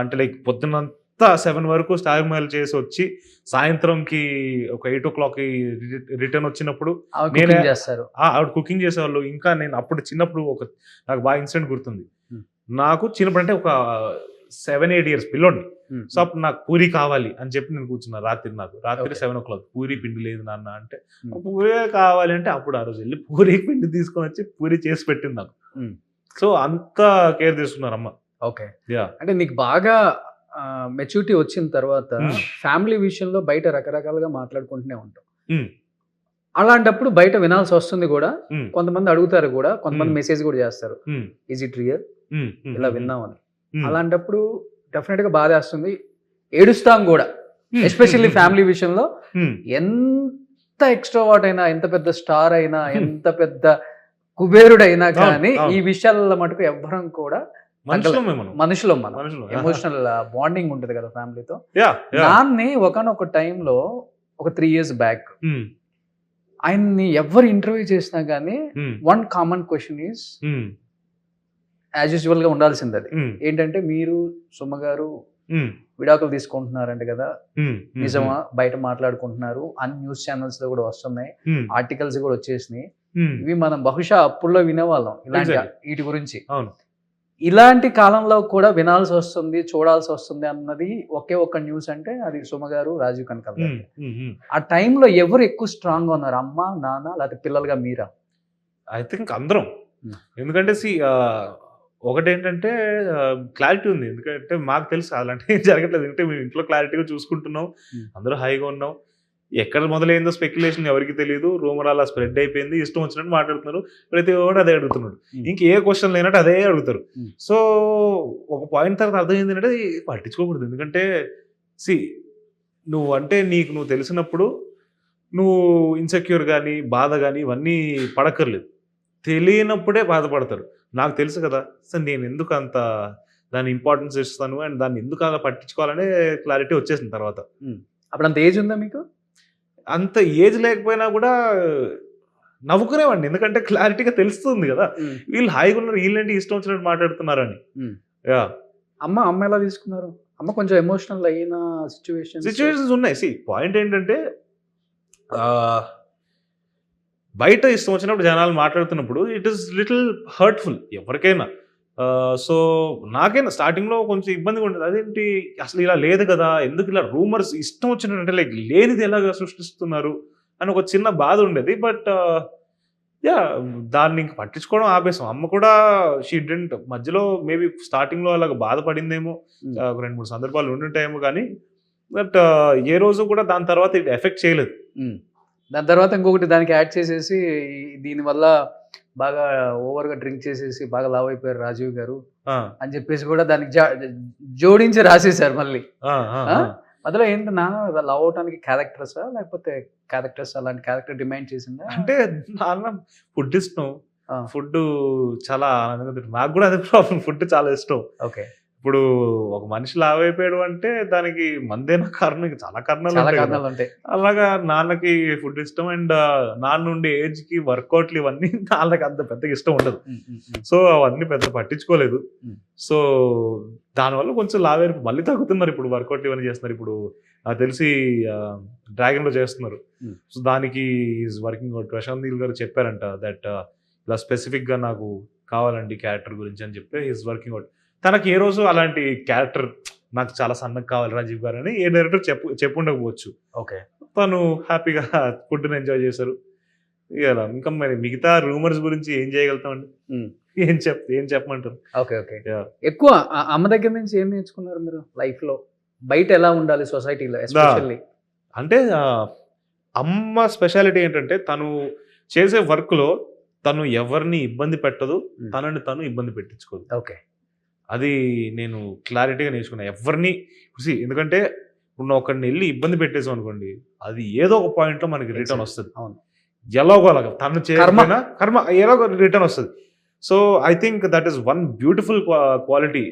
[SPEAKER 3] అంటే లైక్ పొద్దున్నంతా 7 వరకు స్టాగ్ మైల్ చేసి వచ్చి సాయంత్రంకి ఒక 8 o'clock రిటర్న్ వచ్చినప్పుడు ఆవిడ కుకింగ్ చేసేవాళ్ళు. ఇంకా నేను అప్పుడు చిన్నప్పుడు నాకు బాగా ఇన్సిడెంట్ గుర్తుంది. నాకు చిన్నప్పుడు అంటే ఒక 7-8 years పిల్లోడిని. సో అప్పుడు నాకు పూరి కావాలి అని చెప్పి నేను కూర్చున్నా. రాత్రి 7 o'clock పూరి పిండి లేదు నాన్న అంటే, పూరి కావాలి అంటే అప్పుడు ఆ రోజు వెళ్ళి పూరి పిండి తీసుకొని వచ్చి పూరి చేసి పెట్టింది నాకు. సో అంత కేర్ తీసుకున్నారు అమ్మ.
[SPEAKER 2] ఓకే. అంటే నీకు బాగా మెచ్యూరిటీ వచ్చిన తర్వాత ఫ్యామిలీ విషయంలో బయట రకరకాలుగా మాట్లాడుకుంటూనే ఉంటాం. అలాంటప్పుడు బయట వినాల్సి వస్తుంది కూడా. కొంతమంది అడుగుతారు కూడా, కొంతమంది మెసేజ్ కూడా చేస్తారు, ఈజ్ ఇట్ రియల్, ఇలా విన్నామని. అలాంటప్పుడు డెఫినెట్ గా బాధేస్తుంది, ఏడుస్తాం కూడా. ఎస్పెషల్లీ ఫ్యామిలీ విషయంలో. ఎంత ఎక్స్ట్రోవర్ట్ అయినా, ఎంత పెద్ద స్టార్ అయినా, ఎంత పెద్ద కుబేరుడైనా కానీ ఈ విషయాల మటుకు ఎవ్వరం కూడా మనుషులు మనం ఎమోషనల్ బాండింగ్ ఉంటుంది కదా ఫ్యామిలీతో. దాన్ని ఒకనొక టైంలో ఒక 3 years బ్యాక్ ఆయన్ని ఎవరు ఇంటర్వ్యూ చేసినా కానీ one common question is as usual గా ఉండాల్సింది. అది ఏంటంటే, మీరు సుమ గారు విడాకులు తీసుకుంటున్నారంట కదా, నిజమా? బయట మాట్లాడుకుంటున్నారు, అన్ని న్యూస్ ఛానల్స్ లో కూడా వస్తున్నాయి, ఆర్టికల్స్ కూడా వచ్చేసినాయి. ఇవి మనం బహుశా అప్పుల్లో వినేవాళ్ళం ఇలాంటి వీటి గురించి. ఇలాంటి కాలంలో కూడా వినాల్సి వస్తుంది, చూడాల్సి వస్తుంది అన్నది ఒకే ఒక్క న్యూస్ అంటే అది సుమ గారు, రాజీవ్ కనకాల గారు. ఆ టైంలో ఎవరు ఎక్కువ స్ట్రాంగ్ గా ఉన్నారు, అమ్మ, నాన్న, లేకపోతే పిల్లలుగా మీరా?
[SPEAKER 3] ఐ థింక్ అందరం. ఎందుకంటే ఒకటేంటంటే క్లారిటీ ఉంది. ఎందుకంటే మాకు తెలుసు అలాంటివి జరగట్లేదు. ఎందుకంటే మేము ఇంట్లో క్లారిటీగా చూసుకుంటున్నాం, అందరూ హాయిగా ఉన్నాం. ఎక్కడ మొదలైందో స్పెక్యులేషన్ ఎవరికి తెలియదు. రూమర్ అలా స్ప్రెడ్ అయిపోయింది, ఇష్టం వచ్చినట్టు మాట్లాడుతున్నారు, ప్రతి ఒక్కరు అదే అడుగుతున్నాడు. ఇంకే క్వశ్చన్ లేనట్టు అదే అడుగుతారు. సో ఒక పాయింట్ తర్వాత అర్థమైంది అంటే పట్టించుకోకూడదు. ఎందుకంటే నువ్వు అంటే నువ్వు తెలిసినప్పుడు నువ్వు ఇన్సెక్యూర్ కానీ, బాధ కానీ ఇవన్నీ పడక్కర్లేదు. తెలియనప్పుడే బాధపడతారు. నాకు తెలుసు కదా, సో నేను ఎందుకు అంత దాని ఇంపార్టెన్స్ ఇస్తాను అండ్ దాన్ని ఎందుకు అలా పట్టించుకోవాలనే క్లారిటీ వచ్చేసింది తర్వాత.
[SPEAKER 2] అప్పుడు అంత ఏజ్ ఉందా మీకు?
[SPEAKER 3] అంత ఏజ్ లేకపోయినా కూడా నవ్వుకునేవాడిని, ఎందుకంటే క్లారిటీగా తెలుస్తుంది కదా వీళ్ళు హాయిగా ఉన్నారు, వీళ్ళంటే ఇష్టం వచ్చినట్టు మాట్లాడుతున్నారని.
[SPEAKER 2] అమ్మ ఎలా తీసుకున్నారు? అమ్మ కొంచెం ఎమోషనల్ అయిన సిచ్యువేషన్స్
[SPEAKER 3] ఉన్నాయి. పాయింట్ ఏంటంటే బయట ఇష్టం వచ్చినప్పుడు జనాలు మాట్లాడుతున్నప్పుడు ఇట్ ఈస్ లిటిల్ హర్ట్ఫుల్ ఎవరికైనా. సో నాకైనా స్టార్టింగ్లో కొంచెం ఇబ్బందిగా ఉంటుంది. అదేంటి అసలు ఇలా లేదు కదా, ఎందుకు ఇలా రూమర్స్ ఇష్టం వచ్చినట్టు లైక్ లేనిది ఎలాగా సృష్టిస్తున్నారు అని ఒక చిన్న బాధ ఉండేది. బట్ యా దాన్ని ఇంక పట్టించుకోవడం ఆపేసాం. అమ్మ కూడా షీ డిడ్ంట్ మధ్యలో మేబీ స్టార్టింగ్లో అలాగ బాధపడిందేమో, ఒక 2-3 సందర్భాలు ఉండుంటాయేమో, కానీ బట్ ఏ రోజు కూడా దాని తర్వాత ఇది ఎఫెక్ట్ చేయలేదు.
[SPEAKER 2] దాని తర్వాత ఇంకొకటి దానికి యాడ్ చేసేసి దీనివల్ల బాగా ఓవర్గా డ్రింక్ చేసేసి బాగా లావ్ అయిపోయారు రాజీవ్ గారు అని చెప్పేసి కూడా దానికి జోడించి రాసేసారు మళ్ళీ. అందులో ఏంటి నాన్న లవ్ అవటానికి క్యారెక్టర్సా లేకపోతే క్యారెక్టర్స్ అలాంటి క్యారెక్టర్ డిమాండ్ చేసిందా?
[SPEAKER 3] అంటే నాన్న ఫుడ్ ఇష్టం, ఫుడ్ చాలా ఆనందంగా తింటాను. నాకు కూడా అదే ప్రాబ్లం, ఫుడ్ చాలా ఇష్టం.
[SPEAKER 2] ఓకే.
[SPEAKER 3] ఇప్పుడు ఒక మనిషి లావ్ అయిపోయాడు అంటే దానికి మందేనా కారణం, ఇంకా చాలా కారణాలు ఉంటాయి. అలాగా నాన్నకి ఫుడ్ ఇష్టం, అండ్ నాన్న ఉండే ఏజ్ కి వర్కౌట్లు ఇవన్నీ నాన్నకి అంత పెద్దగా ఇష్టం ఉండదు. సో అవన్నీ పెద్ద పట్టించుకోలేదు. సో దానివల్ల కొంచెం లావ్ అయిపోయి మళ్ళీ తగ్గుతున్నారు. ఇప్పుడు వర్కౌట్లు ఇవన్నీ చేస్తున్నారు. ఇప్పుడు నాకు తెలిసి డ్రాగన్ లో చేస్తున్నారు. సో దానికి is working out. Prashanth Neel గారు చెప్పారంట దట్ ఇలా స్పెసిఫిక్ గా నాకు కావాలండి క్యారెక్టర్ గురించి అని చెప్పి ఈజ్ వర్కింగ్ అవుట్. తనకి ఏ రోజు అలాంటి క్యారెక్టర్ నాకు చాలా సన్నగా కావాలి రాజీవ్ గారు అని ఏ డైరెక్టర్ చెప్పుండకపోవచ్చు.
[SPEAKER 2] ఓకే.
[SPEAKER 3] తను హ్యాపీగా ఫుడ్ని ఎంజాయ్ చేశారు. ఇలా ఇంకా మరి మిగతా రూమర్స్ గురించి ఏం చేయగలుగుతామండి, ఏం చెప్పమంటారు?
[SPEAKER 2] Okay okay. ఎక్కువ అమ్మ దగ్గర నుంచి ఏం నేర్చుకున్నారు మీరు లైఫ్ లో? బయట ఎలా ఉండాలి సొసైటీలో ఎస్పెషల్లీ?
[SPEAKER 3] అంటే అమ్మ స్పెషాలిటీ ఏంటంటే తను చేసే వర్క్ లో తను ఎవరిని ఇబ్బంది పెట్టదు, తనని తను ఇబ్బంది పెట్టించుకోదు.
[SPEAKER 2] ఓకే.
[SPEAKER 3] అది నేను క్లారిటీగా నేర్చుకున్నా. ఎవరిని చూసి, ఎందుకంటే ఇప్పుడు ఒకరిని వెళ్ళి ఇబ్బంది పెట్టేసాం అనుకోండి, అది ఏదో ఒక పాయింట్లో మనకి రిటర్న్ వస్తుంది.
[SPEAKER 2] అవును,
[SPEAKER 3] ఎలాగో అలాగా తను చేయకపోయినా కర్మ ఎలాగో రిటర్న్ వస్తుంది. So I think that is one beautiful quality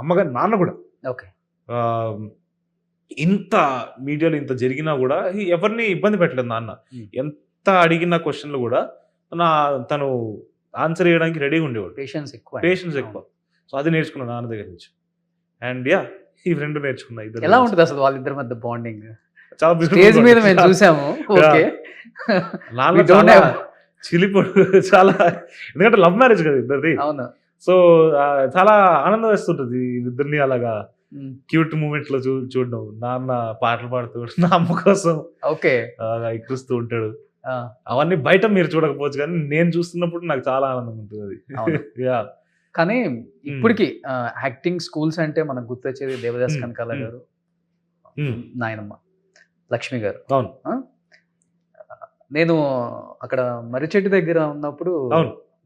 [SPEAKER 3] అమ్మగా నాన్న కూడా.
[SPEAKER 2] ఓకే.
[SPEAKER 3] ఇంత మీడియాలో ఇంత జరిగినా కూడా ఎవరిని ఇబ్బంది పెట్టలేదు నాన్న. ఎంత అడిగిన క్వశ్చన్లు కూడా తను ఆన్సర్ చేయడానికి రెడీగా ఉండేవాడు. పేషెన్స్ ఎక్కువ. సో అది నేర్చుకున్నాను నాన్న దగ్గర నుంచి. అండ్ యా ఈ రెండు నేర్చుకున్నా. ఇద్దరు
[SPEAKER 2] ఎలా ఉంటుంది అసలు వాళ్ళిద్దరి మధ్య బాండింగ్?
[SPEAKER 3] చాలా
[SPEAKER 2] స్టేజ్ మీద మేము చూసాము. ఓకే.
[SPEAKER 3] నాన్న చాలా చిలిపోడు, చాలా, ఎందుకంటే లవ్ మ్యారేజ్ కదా ఇద్దరిది.
[SPEAKER 2] అవును.
[SPEAKER 3] సో చాలా ఆనందం వేస్తుంటది ఇద్దరిని అలాగా క్యూట్ మూమెంట్ లో చూడడం. నాన్న పాటలు పాడుతూ నా అమ్మ కోసం
[SPEAKER 2] ఓకే
[SPEAKER 3] ఎక్కిస్తూ ఉంటాడు. అవన్నీ బయట మీరు చూడకపోవచ్చు, కానీ నేను చూస్తున్నప్పుడు నాకు చాలా ఆనందం ఉంటుంది. యా.
[SPEAKER 2] కానీ ఇప్పటికి యాక్టింగ్ స్కూల్స్ అంటే మనకు గుర్తొచ్చేది దేవదాస్ కనకాల గారు, నాయనమ్మ లక్ష్మి గారు.
[SPEAKER 3] అవును.
[SPEAKER 2] నేను అక్కడ మర్రిచెట్టు దగ్గర ఉన్నప్పుడు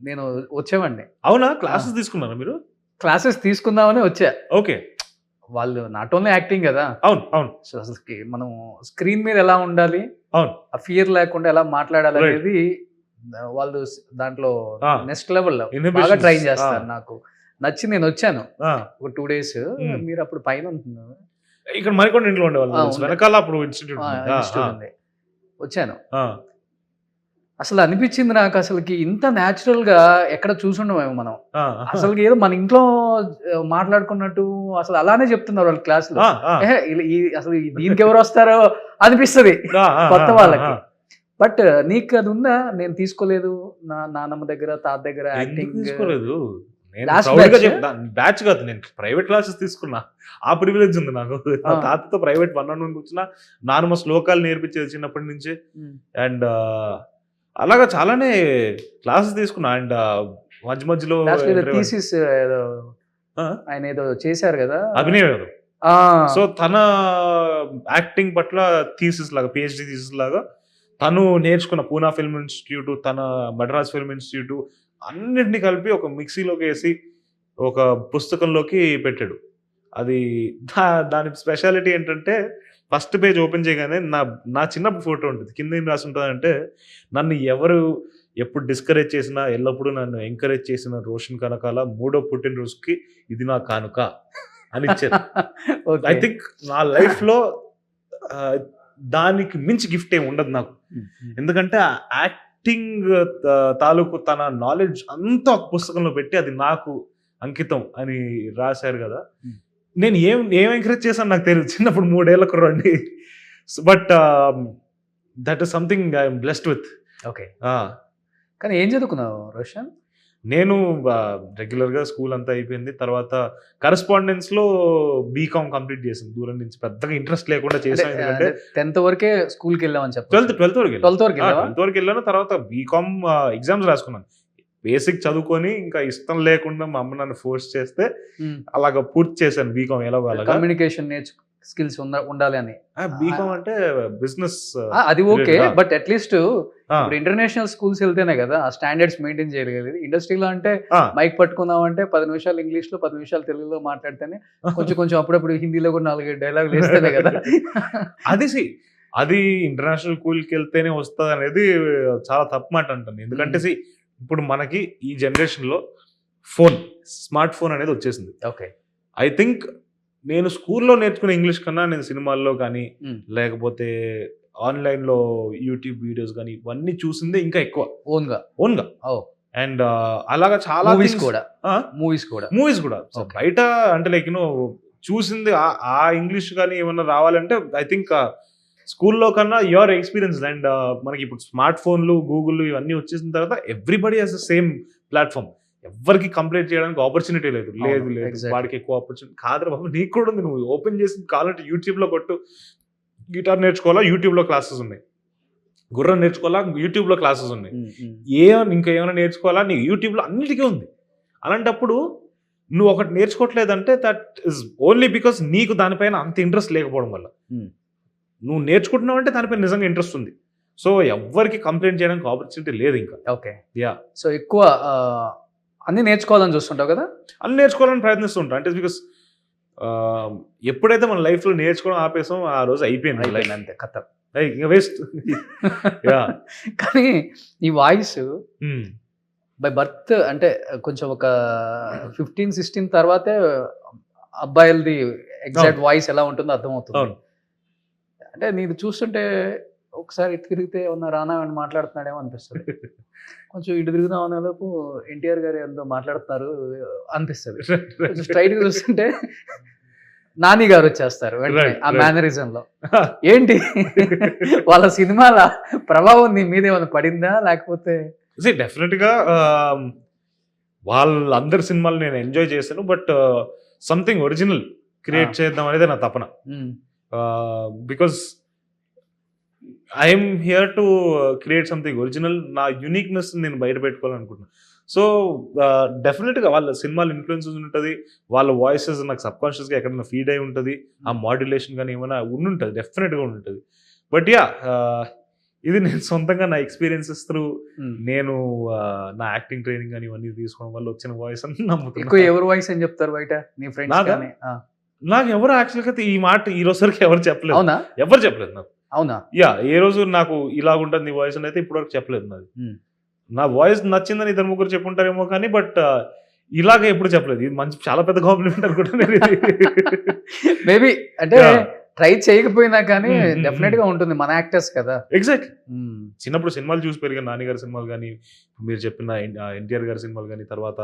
[SPEAKER 2] నేను వచ్చేవాడిని.
[SPEAKER 3] అవునా? క్లాసెస్ తీసుకున్నారా మీరు?
[SPEAKER 2] క్లాసెస్ తీసుకుందామని వచ్చా.
[SPEAKER 3] ఓకే.
[SPEAKER 2] వాళ్ళు నాట్ ఓన్లీ యాక్టింగ్ కదా.
[SPEAKER 3] అవును అవును.
[SPEAKER 2] అసలు మనం స్క్రీన్ మీద ఎలా ఉండాలి,
[SPEAKER 3] అవును,
[SPEAKER 2] ఆ ఫియర్ లేకుండా ఎలా మాట్లాడాలి అనేది వాళ్ళు దాంట్లో నెక్స్ట్ లెవెల్లో బాగా ట్రై చేస్తారు. నాకు నచ్చి నేను వచ్చాను ఒక 2 days. మీరు అప్పుడు పైన ఉంటున్నారు,
[SPEAKER 3] ఇక్కడ మరికొండ ఇంట్లో ఉండేవాళ్ళు, వెనకాల అప్పుడు ఇన్స్టిట్యూట్
[SPEAKER 2] ఉంది. వచ్చాను. అసలు అనిపించింది నాకు, అసలుకి ఇంత న్యాచురల్ గా ఎక్కడ చూసుండమేమో మనం. అసలు ఏదో మన ఇంట్లో మాట్లాడుకున్నట్టు అసలు అలానే చెప్తున్నారు వాళ్ళు క్లాసులో. అసలు దీనికి ఎవరు వస్తారో అనిపిస్తుంది కొత్త వాళ్ళకి. బట్ నీకు అది ఉందా? నేను తీసుకోలేదు నా నాన్నమ్మ దగ్గర తాత దగ్గర యాక్టింగ్
[SPEAKER 3] తీసుకోలేదు. బ్యాచ్ కాదు, నేను ప్రైవేట్ క్లాసెస్ తీసుకున్నా. ఆ ప్రివిలేజ్ ఉంది నాకు. తాతతో ప్రైవేట్ 1-on-1 కూర్చున్నా. నాన్నమ్మ శ్లోకాలు నేర్పించేది చిన్నప్పటి నుంచి. అండ్ అలాగా చాలానే క్లాసెస్ తీసుకున్నా. అండ్ మధ్య మధ్యలో
[SPEAKER 2] థీసిస్ ఆయన ఏదో చేశారు కదా,
[SPEAKER 3] అభినయ్ గారు. సో తన యాక్టింగ్ పట్ల థీసిస్ లాగా, పిహెచ్డి థీసిస్ లాగా తను నేర్చుకున్న పూనా ఫిల్మ్ ఇన్స్టిట్యూట్, తన మద్రాస్ ఫిల్మ్ ఇన్స్టిట్యూట్ అన్నింటినీ కలిపి ఒక మిక్సీలోకి వేసి ఒక పుస్తకంలోకి పెట్టాడు. అది దాని స్పెషాలిటీ ఏంటంటే ఫస్ట్ పేజ్ ఓపెన్ చేయగానే నా చిన్నప్పుడు ఫోటో ఉంటుంది. కింద ఏం రాసి ఉంటుందంటే, నన్ను ఎవరు ఎప్పుడు డిస్కరేజ్ చేసినా, ఎల్లప్పుడూ నన్ను ఎంకరేజ్ చేసిన రోషన్ కనకాల 3వ పుట్టినరోజుకి ఇది నా కానుక అని ఇచ్చారు. ఐ థింక్ నా లైఫ్లో దానికి మించి గిఫ్ట్ ఏమి ఉండదు నాకు. ఎందుకంటే ఆ యాక్టింగ్ తాలూకు తన నాలెడ్జ్ అంతా ఒక పుస్తకంలో పెట్టి అది నాకు అంకితం అని రాశారు కదా. నేను ఏం ఎంకరేజ్ చేశాను నాకు తెలియదు చిన్నప్పుడు, 3 ఏళ్ల కుర్రాడిని. But that is something I'm blessed with.
[SPEAKER 2] Okay. కానీ ఏం చదువుకున్నావు రోషన్?
[SPEAKER 3] నేను రెగ్యులర్గా స్కూల్ అంతా అయిపోయింది. తర్వాత కరెస్పాండెన్స్లో బీకామ్ కంప్లీట్ చేసాను. దూరం నుంచి పెద్దగా ఇంట్రెస్ట్ లేకుండా చేసాను. ఎందుకంటే
[SPEAKER 2] 10th వరకే స్కూల్కి వెళ్ళామని చెప్పి.
[SPEAKER 3] 12th వరకు
[SPEAKER 2] 12th వరకు వెళ్ళావా?
[SPEAKER 3] 12th వరకు వెళ్ళాను. తర్వాత బీకామ్ ఎగ్జామ్స్ రాసుకున్నాను. బేసిక్ చదువుకొని ఇంకా ఇష్టం లేకుండా మా అమ్మ నన్ను ఫోర్స్ చేస్తే అలాగ పూర్తి చేశాను బీకామ్. ఎలా
[SPEAKER 2] కమ్యూనికేషన్ స్కిల్స్ ఉండాలి అని.
[SPEAKER 3] బీకామ్ అంటే బిజినెస్
[SPEAKER 2] అది ఓకే, బట్ అట్లీస్ట్ ఇప్పుడు ఇంటర్నేషనల్ స్కూల్స్ వెళ్తేనే కదా ఆ స్టాండర్డ్స్ మెయింటైన్ చేయగలిగేది. ఇండస్ట్రీలో అంటే మైక్ పట్టుకుందాం అంటే 10 నిమిషాలు ఇంగ్లీష్ లో 10 నిమిషాలు తెలుగులో మాట్లాడితేనే కొంచెం అప్పుడప్పుడు హిందీలో కూడా 4 డైలాగులు వేస్తేనే కదా.
[SPEAKER 3] అది ఇంటర్నేషనల్ స్కూల్కి వెళ్తేనే వస్తుంది అనేది చాలా తప్పు మాట అంటాను. ఎందుకంటే ఇప్పుడు మనకి ఈ జనరేషన్లో స్మార్ట్ ఫోన్ అనేది వచ్చేసింది.
[SPEAKER 2] ఓకే.
[SPEAKER 3] ఐ థింక్ నేను స్కూల్లో నేర్చుకునే ఇంగ్లీష్ కన్నా నేను సినిమాల్లో కానీ లేకపోతే ఆన్లైన్లో యూట్యూబ్ వీడియోస్ కానీ ఇవన్నీ చూసిందే ఇంకా ఎక్కువ ఓన్గా. అండ్ అలాగా చాలా
[SPEAKER 2] మూవీస్ కూడా
[SPEAKER 3] బయట అంటే లైక్ చూసింది ఆ ఇంగ్లీష్ కానీ ఏమన్నా రావాలంటే ఐ థింక్ స్కూల్లో కన్నా యువర్ ఎక్స్పీరియన్స్. అండ్ మనకి ఇప్పుడు స్మార్ట్ ఫోన్లు గూగుల్ ఇవన్నీ వచ్చేసిన తర్వాత everybody has the same platform. ఎవరికి కంప్లీట్ చేయడానికి ఆపర్చునిటీ లేదు. వాడికి ఎక్కువ ఆపర్చునిటీ కాదు బాబు, నీకు కూడా ఉంది. నువ్వు ఓపెన్ చేసి కావాలంటే యూట్యూబ్లో కొట్టు. గిటార్ నేర్చుకోవాలా, యూట్యూబ్లో క్లాసెస్ ఉన్నాయి. గుర్రం నేర్చుకోవాలా, యూట్యూబ్లో క్లాసెస్ ఉన్నాయి. ఇంకా ఏమైనా నేర్చుకోవాలా, నీకు యూట్యూబ్లో అన్నిటికీ ఉంది. అలాంటప్పుడు నువ్వు ఒకటి నేర్చుకోవట్లేదంటే దట్ ఈస్ ఓన్లీ బికాస్ నీకు దానిపైన అంత ఇంట్రెస్ట్ లేకపోవడం వల్ల. నువ్వు నేర్చుకుంటున్నావు అంటే దానిపైన నిజంగా ఇంట్రెస్ట్ ఉంది. సో ఎవరికి కంప్లైంట్ చేయడానికి ఆపర్చునిటీ లేదు ఇంకా.
[SPEAKER 2] ఓకే. సో ఎక్కువ అన్ని నేర్చుకోవాలని చూస్తుంటావు కదా?
[SPEAKER 3] అన్ని నేర్చుకోవాలని ప్రయత్నిస్తుంటా. అంటే బికాస్ ఎప్పుడైతే మన లైఫ్లో నేర్చుకోవడం ఆపేసాం ఆ రోజు అయిపోయింది
[SPEAKER 2] అంతే, కథ
[SPEAKER 3] ఇంకా వేస్ట్.
[SPEAKER 2] కానీ ఈ వాయిస్ బై బర్త్ అంటే కొంచెం ఒక 15-16 తర్వాతే అబ్బాయిలది ఎగ్జాక్ట్ వాయిస్ ఎలా ఉంటుందో అర్థమవుతుంది. అంటే నీకు చూస్తుంటే ఒకసారి ఇటు తిరిగితే ఉన్న రానా అని మాట్లాడుతున్నాడేమో అనిపిస్తుంది. కొంచెం ఇటు తిరుగుదాం అనేలోపు ఎన్టీఆర్ గారు ఎంతో మాట్లాడుతున్నారు అనిపిస్తుంది. కొంచెం స్ట్రైట్గా చూస్తుంటే నాని గారు వచ్చేస్తారు వెంటనే ఆ మేనరిజంలో. ఏంటి వాళ్ళ సినిమాల ప్రభావం నీ మీద ఏమైనా పడిందా లేకపోతే?
[SPEAKER 3] డెఫినెట్గా వాళ్ళందరి సినిమాలు నేను ఎంజాయ్ చేశాను. బట్ సంథింగ్ ఒరిజినల్ క్రియేట్ చేద్దాం అనేది నా తపన. Because I'm here to create something original. నా యూనిక్నెస్ నేను బయట పెట్టుకోవాలనుకుంటున్నాను. సో డెఫినెట్గా వాళ్ళ సినిమాల ఇన్ఫ్లుయెన్స్ ఉంటుంది, వాళ్ళ వాయిసెస్ నాకు సబ్కాన్షియస్గా ఎక్కడైనా ఫీడ్ అయి ఉంటుంది. ఆ మాడ్యులేషన్ కానీ ఏమైనా ఉండుంటుంది, డెఫినెట్గా ఉంటుంది. బట్ ఇది నేను సొంతంగా నా ఎక్స్పీరియన్సెస్ త్రూ నేను నా యాక్టింగ్ ట్రైనింగ్ కానీ ఇవన్నీ తీసుకోవడం వల్ల వచ్చిన వాయిస్ అని నమ్ముతున్నాను.
[SPEAKER 2] ఎవరు వాయిస్ అని చెప్తారు బయట నీ ఫ్రెండ్స్?
[SPEAKER 3] నాకు ఎవరు యాక్చువల్గా ఈ మాట ఈ రోజు వరకు ఎవరు చెప్పలేదు.
[SPEAKER 2] అవునా?
[SPEAKER 3] ఎవరు చెప్పలేదు నాకు.
[SPEAKER 2] అవునా?
[SPEAKER 3] ఏ రోజు నాకు ఇలాగుంటుంది నీ వాయిస్ అని అయితే ఇప్పటివరకు చెప్పలేదు. నాది నా వాయిస్ నచ్చిందని 2-3 చెప్పుంటారేమో కానీ బట్ ఇలాగే ఎప్పుడు చెప్పలేదు. ఇది మంచి చాలా పెద్ద కాంప్లిమెంట్ అనుకుంటున్నాను.
[SPEAKER 2] మేబీ అంటే ట్రై చేయకపోయినా కానీ డెఫినెట్ గా ఉంటుంది, మన యాక్టర్స్ కదా.
[SPEAKER 3] ఎగ్జాక్ట్. చిన్నప్పుడు సినిమాలు చూసి పెరిగిన నాని గారి సినిమాలు కానీ మీరు చెప్పిన ఎన్టీఆర్ గారి సినిమాలు కానీ తర్వాత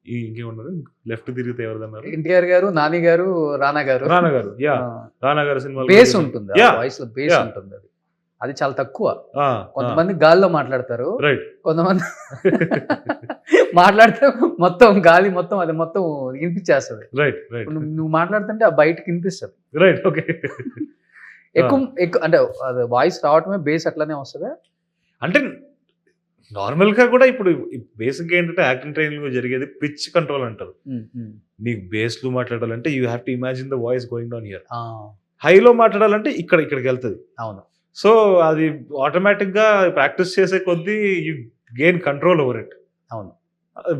[SPEAKER 3] ఇంకేమున్నది లెఫ్ట్ తిరిగితే ఎవరిదన్నారు?
[SPEAKER 2] ఎన్టీఆర్ గారు, నాని గారు, రానా గారు.
[SPEAKER 3] రానా గారి సినిమా
[SPEAKER 2] బేస్ ఉంటుంది, వాయిస్ లో బేస్ ఉంటుంది. అది చాలా తక్కువ. కొంతమంది గాల్లో మాట్లాడతారు, కొంతమంది మాట్లాడితే మొత్తం గాలి మొత్తం అది మొత్తం వినిపించేస్తుంది. నువ్వు మాట్లాడుతుంటే ఆ బయటకి వినిపిస్తుంది. ఎక్కువ అంటే వాయిస్ రావటమే బేస్ అట్లానే వస్తుంది.
[SPEAKER 3] అంటే నార్మల్గా కూడా ఇప్పుడు బేసిక్గా ఏంటంటే యాక్టింగ్ ట్రైనింగ్ జరిగేది పిచ్ కంట్రోల్ అంటారు. నీకు బేస్లో మాట్లాడాలంటే you have to imagine the voice going down here. హైలో మాట్లాడాలంటే ఇక్కడికి వెళ్తుంది.
[SPEAKER 2] అవును.
[SPEAKER 3] సో అది ఆటోమేటిక్గా ప్రాక్టీస్ చేసే కొద్దీ you gain control over it.
[SPEAKER 2] అవును.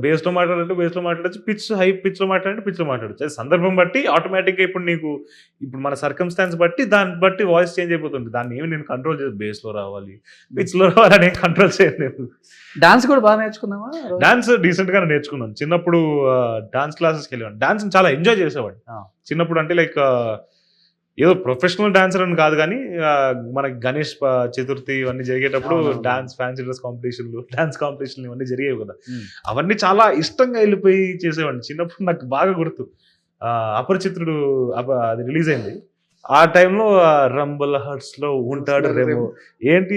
[SPEAKER 3] బేస్లో మాట్లాడాలంటే బేస్లో మాట్లాడచ్చు, హై పిచ్లో మాట్లాడంటే పిచ్లో మాట్లాడచ్చు. అది సందర్భం బట్టి ఆటోమేటిక్గా ఇప్పుడు మన సర్కమ్స్టాన్స్ బట్టి దాన్ని బట్టి వాయిస్ చేంజ్ అయిపోతుంది. దాన్ని ఏమి నేను కంట్రోల్ చేసి బేస్లో రావాలి పిచ్లో రావాలి అని కంట్రోల్ చేయలేదు.
[SPEAKER 2] డాన్స్ కూడా బాగా నేర్చుకున్నావా?
[SPEAKER 3] డాన్స్ డీసెంట్గానే నేర్చుకున్నాను. చిన్నప్పుడు డాన్స్ క్లాసెస్కి వెళ్ళేవాడిని. డాన్స్ చాలా ఎంజాయ్ చేసేవాడిని చిన్నప్పుడు. అంటే లైక్ ఏదో ప్రొఫెషనల్ డాన్సర్ అని కాదు కానీ మనకి గణేష్ చతుర్థి ఇవన్నీ జరిగేటప్పుడు డాన్స్ ఫ్యాన్సీ డ్రెస్ కాంపిటీషన్లు, డాన్స్ కాంపిటీషన్లు ఇవన్నీ జరిగేవి కదా. అవన్నీ చాలా ఇష్టంగా వెళ్ళిపోయి చేసేవాడిని చిన్నప్పుడు. నాకు బాగా గుర్తు అపరిచితుడు అది రిలీజ్ అయింది. ఆ టైంలో రంబుల్ హర్ట్స్ లో ఉంటాడు రేమో ఏంటి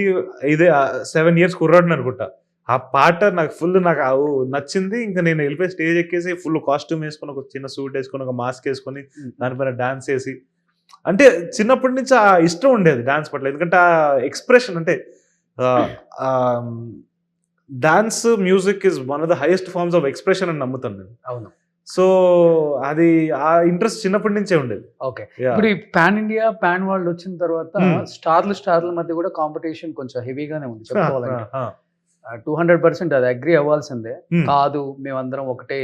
[SPEAKER 3] ఇదే 7 years కుర్రాడు అనుకుంటా. ఆ పాట నాకు ఫుల్ నాకు నచ్చింది. ఇంకా నేను వెళ్ళిపోయి స్టేజ్ ఎక్కేసి ఫుల్ కాస్ట్యూమ్ వేసుకొని ఒక చిన్న సూట్ వేసుకొని ఒక మాస్క్ వేసుకొని దానిపైన డాన్స్ వేసి, అంటే చిన్నప్పటి నుంచి ఆ ఇష్టం ఉండేది డాన్స్ పట్ల. ఎందుకంటే ఆ ఎక్స్ప్రెషన్ అంటే dance music is one of the highest forms of expression అని నమ్ముతాను నేను.
[SPEAKER 2] అవును.
[SPEAKER 3] సో అది ఆ ఇంట్రెస్ట్ చిన్నప్పటి నుంచే ఉండేది.
[SPEAKER 2] ఓకే. ఇప్పుడు ఈ పాన్ ఇండియా పాన్ వరల్డ్ వచ్చిన తర్వాత స్టార్ల మధ్య కూడా కాంపిటీషన్ కొంచెం హెవీగానే ఉంది చెప్పుకోవాలంటే. 200% అది అగ్రి అవ్వాల్సిందే. కాదు మేమందరం ఒకటే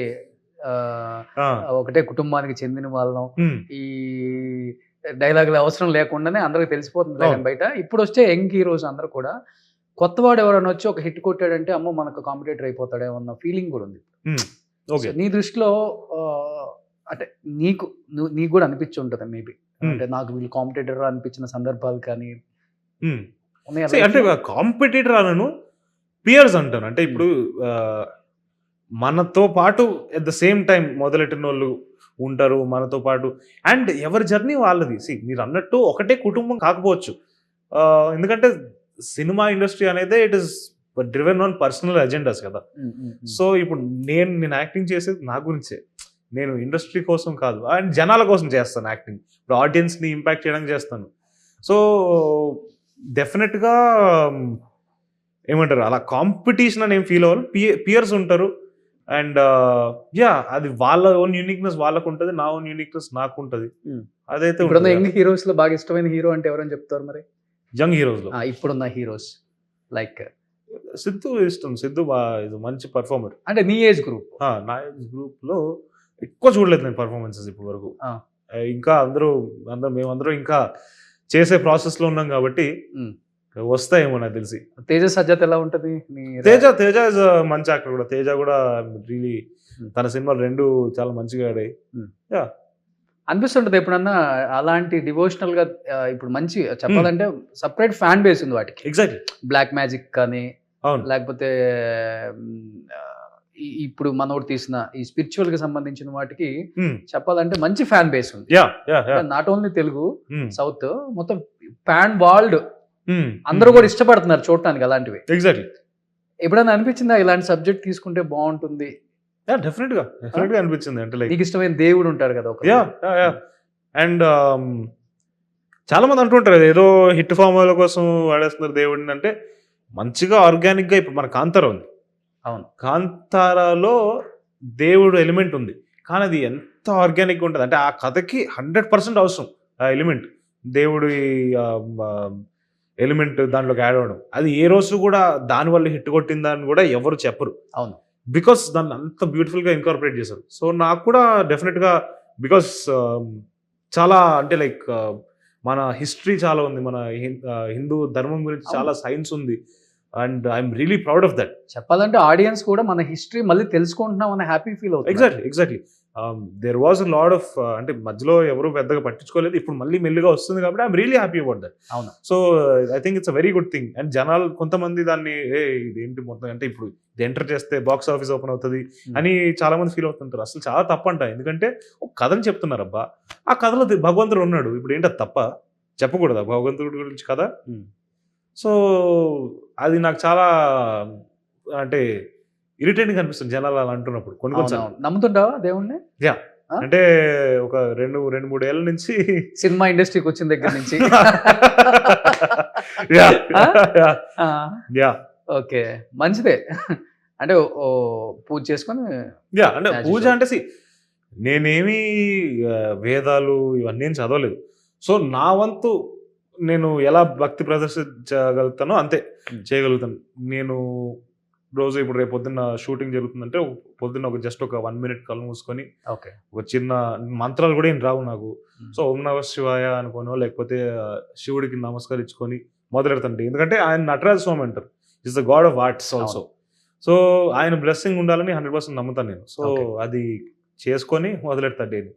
[SPEAKER 2] కుటుంబానికి చెందిన వాళ్ళం, ఈ డైలాగులు అవసరం లేకుండానే అందరికి తెలిసిపోతుంది బయట. ఇప్పుడు వచ్చే యంగ్ హీరోస్ అందరూ కూడా కొత్తవాడు ఎవరైనా వచ్చి ఒక హిట్ కొట్టాడంటే అమ్మో మనకు కాంపిటేటర్ అయిపోతాడేమో అన్న ఫీలింగ్ కూడా ఉంది. నీ దృష్టిలో అంటే నీకు కూడా అనిపించి ఉంటుంది మేబీ, అంటే నాకు వీళ్ళు కాంపిటేటర్ అనిపించిన సందర్భాలు కానీ
[SPEAKER 3] అంటే కాంపిటేటర్ అనను, పియర్స్ అంటాను. అంటే ఇప్పుడు మనతో పాటు ఎట్ ద సేమ్ టైం మొదలెట్టిన వాళ్ళు ఉంటారు మనతో పాటు, అండ్ ఎవరి జర్నీ వాళ్ళది. మీరు అన్నట్టు ఒకటే కుటుంబం కాకపోవచ్చు, ఎందుకంటే సినిమా ఇండస్ట్రీ అనేది it is driven on personal agendas కదా. సో ఇప్పుడు నేను యాక్టింగ్ చేసేది నా గురించే, నేను ఇండస్ట్రీ కోసం కాదు అండ్ జనాల కోసం చేస్తాను యాక్టింగ్. ఇప్పుడు ఆడియన్స్ని ఇంపాక్ట్ చేయడానికి చేస్తాను. సో డెఫినెట్గా ఏమంటారు అలా కాంపిటీషన్ అని ఏం ఫీల్ అవ్వాలి. పియర్స్ ఉంటారు అండ్ అది వాళ్ళ ఓన్ యూనిక్నెస్ వాళ్ళకు ఉంటుంది, నా ఓన్ యూనిక్నెస్ నాకు ఉంటుంది. అదైతే
[SPEAKER 2] యంగ్ హీరోస్ లో బాగా ఇష్టమైన హీరో అంటే ఎవరని చెప్తారు మరి?
[SPEAKER 3] యంగ్ హీరోస్ లో
[SPEAKER 2] ఇప్పుడున్న హీరోస్ లైక్
[SPEAKER 3] సిద్ధు ఇష్టం. సిద్ధు ఇది మంచి పర్ఫార్మర్.
[SPEAKER 2] అంటే నీ ఏజ్ గ్రూప్?
[SPEAKER 3] నా ఏజ్ గ్రూప్ లో ఎక్కువ చూడలేదు నేను పర్ఫార్మెన్సెస్ ఇప్పటి వరకు. ఇంకా మేమందరం ఇంకా చేసే ప్రాసెస్ లో ఉన్నాం కాబట్టి వస్తాయేమో నాకు తెలిసి.
[SPEAKER 2] తేజ సజ్జత్ ఎలా ఉంటది?
[SPEAKER 3] తేజ ఇస్ మంచి యాక్టర్ కూడా. తేజ కూడా రియలీ తన సినిమాలు 2 చాలా మంచిగా ఆడాయి.
[SPEAKER 2] అనిపిస్తుంటది ఎప్పుడన్నా అలాంటి డివోషనల్ గా? ఇప్పుడు మంచి చెప్పాలంటే సపరేట్ ఫ్యాన్ బేస్ ఉంది వాటికి.
[SPEAKER 3] ఎగ్జాక్ట్లీ.
[SPEAKER 2] బ్లాక్ మ్యాజిక్ కానీ లేకపోతే ఇప్పుడు మనోడు తీసిన ఈ స్పిరిచువల్ కి సంబంధించిన వాటికి చెప్పాలంటే మంచి ఫ్యాన్ బేస్ ఉంది. నాట్ ఓన్లీ తెలుగు, సౌత్ మొత్తం పాన్ వరల్డ్ అందరూ కూడా ఇష్టపడుతున్నారు చూడటానికి అలాంటివి.
[SPEAKER 3] ఎగ్జాక్ట్లీ.
[SPEAKER 2] ఎప్పుడైనా అనిపించిందా ఇలాంటి సబ్జెక్ట్ తీసుకుంటే బాగుంటుంది?
[SPEAKER 3] డెఫినెట్ గా అనిపించింది. అంటే లైక్
[SPEAKER 2] నీకు ఇష్టమైన దేవుడు ఉంటాడు కదా ఒక.
[SPEAKER 3] అండ్ చాలా మంది అంటుంటారు ఏదో హిట్ ఫార్ముల కోసం వాడేస్తున్నారు దేవుడిని. అంటే మంచిగా ఆర్గానిక్ గా ఇప్పుడు మన కాంతార ఉంది.
[SPEAKER 2] అవును,
[SPEAKER 3] కాంతారాలో దేవుడు ఎలిమెంట్ ఉంది, కానీ అది ఎంత ఆర్గానిక్ ఉంటుంది అంటే ఆ కథకి 100% అవసరం ఆ ఎలిమెంట్, దేవుడి ఎలిమెంట్ దాంట్లోకి యాడ్ అవ్వడం. అది ఏ రోజు కూడా దానివల్ల హిట్ కొట్టిందని కూడా ఎవరు చెప్పరు.
[SPEAKER 2] అవును,
[SPEAKER 3] బికాస్ దాన్ని అంత బ్యూటిఫుల్గా ఇన్కార్పొరేట్ చేశారు. సో నాకు కూడా డెఫినెట్గా బికాస్ చాలా అంటే లైక్ మన హిస్టరీ చాలా ఉంది, మన హిందూ ధర్మం గురించి చాలా సైన్స్ ఉంది and I'm really proud of that.
[SPEAKER 2] చెప్పాలంటే ఆడియన్స్ కూడా మన హిస్టరీ మళ్ళీ తెలుసుకుంటున్నాం అనే హ్యాపీ ఫీల్ అవుతుంది.
[SPEAKER 3] Exactly. There was a lot of అంటే మధ్యలో ఎవరు పెద్దగా పట్టించుకోలేదు, ఇప్పుడు మళ్ళీ మెల్లిగా వస్తుంది కాబట్టి I'm really happy about that.
[SPEAKER 2] అవును.
[SPEAKER 3] So I think it's a very good thing. And జనాలు కొంతమంది దాన్ని ఇదేంటి మొత్తం అంటే ఇప్పుడు ఇది ఎంటర్ చేస్తే బాక్స్ ఆఫీస్ ఓపెన్ అవుతుంది అని చాలా మంది ఫీల్ అవుతుంటారు. అసలు చాలా తప్పంట. ఎందుకంటే ఒక కథని చెప్తున్నారు అబ్బా, ఆ కథలో భగవంతుడు ఉన్నాడు, ఇప్పుడు ఏంటి అది తప్ప? చెప్పకూడదా భగవంతుడి గురించి కథ? సో అది నాకు చాలా అంటే ఇరిటేటింగ్ అనిపిస్తుంది జనాలు అలా అంటున్నప్పుడు. కొన్ని
[SPEAKER 2] నమ్ముతుంటావా దేవుణ్ణి?
[SPEAKER 3] అంటే ఒక 2-3 ఏళ్ళ నుంచి
[SPEAKER 2] సినిమా ఇండస్ట్రీకి వచ్చిన దగ్గర నుంచి. ఓకే, మంచిదే. అంటే పూజ చేసుకొని
[SPEAKER 3] అంటే పూజ అంటే నేనేమి వేదాలు ఇవన్నీ ఏం చదవలేదు. సో నా వంతు నేను ఎలా భక్తి ప్రదర్శించగలుగుతానో అంతే చేయగలుగుతాను. నేను రోజు ఇప్పుడు రేపు పొద్దున్న షూటింగ్ జరుగుతుందంటే పొద్దున్న జస్ట్ ఒక 1 minute కళ్ళు మూసుకొని ఒక చిన్న మంత్రాలు కూడా ఏం రావు నాకు. సో ఓం నమ శివాయ అనుకోనో లేకపోతే శివుడికి నమస్కరించుకొని మొదలెడతాను. ఎందుకంటే ఆయన నటరాజ స్వామి అంటారు, is the God of arts also. So ఆయన బ్లెస్సింగ్ ఉండాలని 100% నమ్ముతాను నేను. సో అది చేసుకొని మొదలెడతాను డైలీ.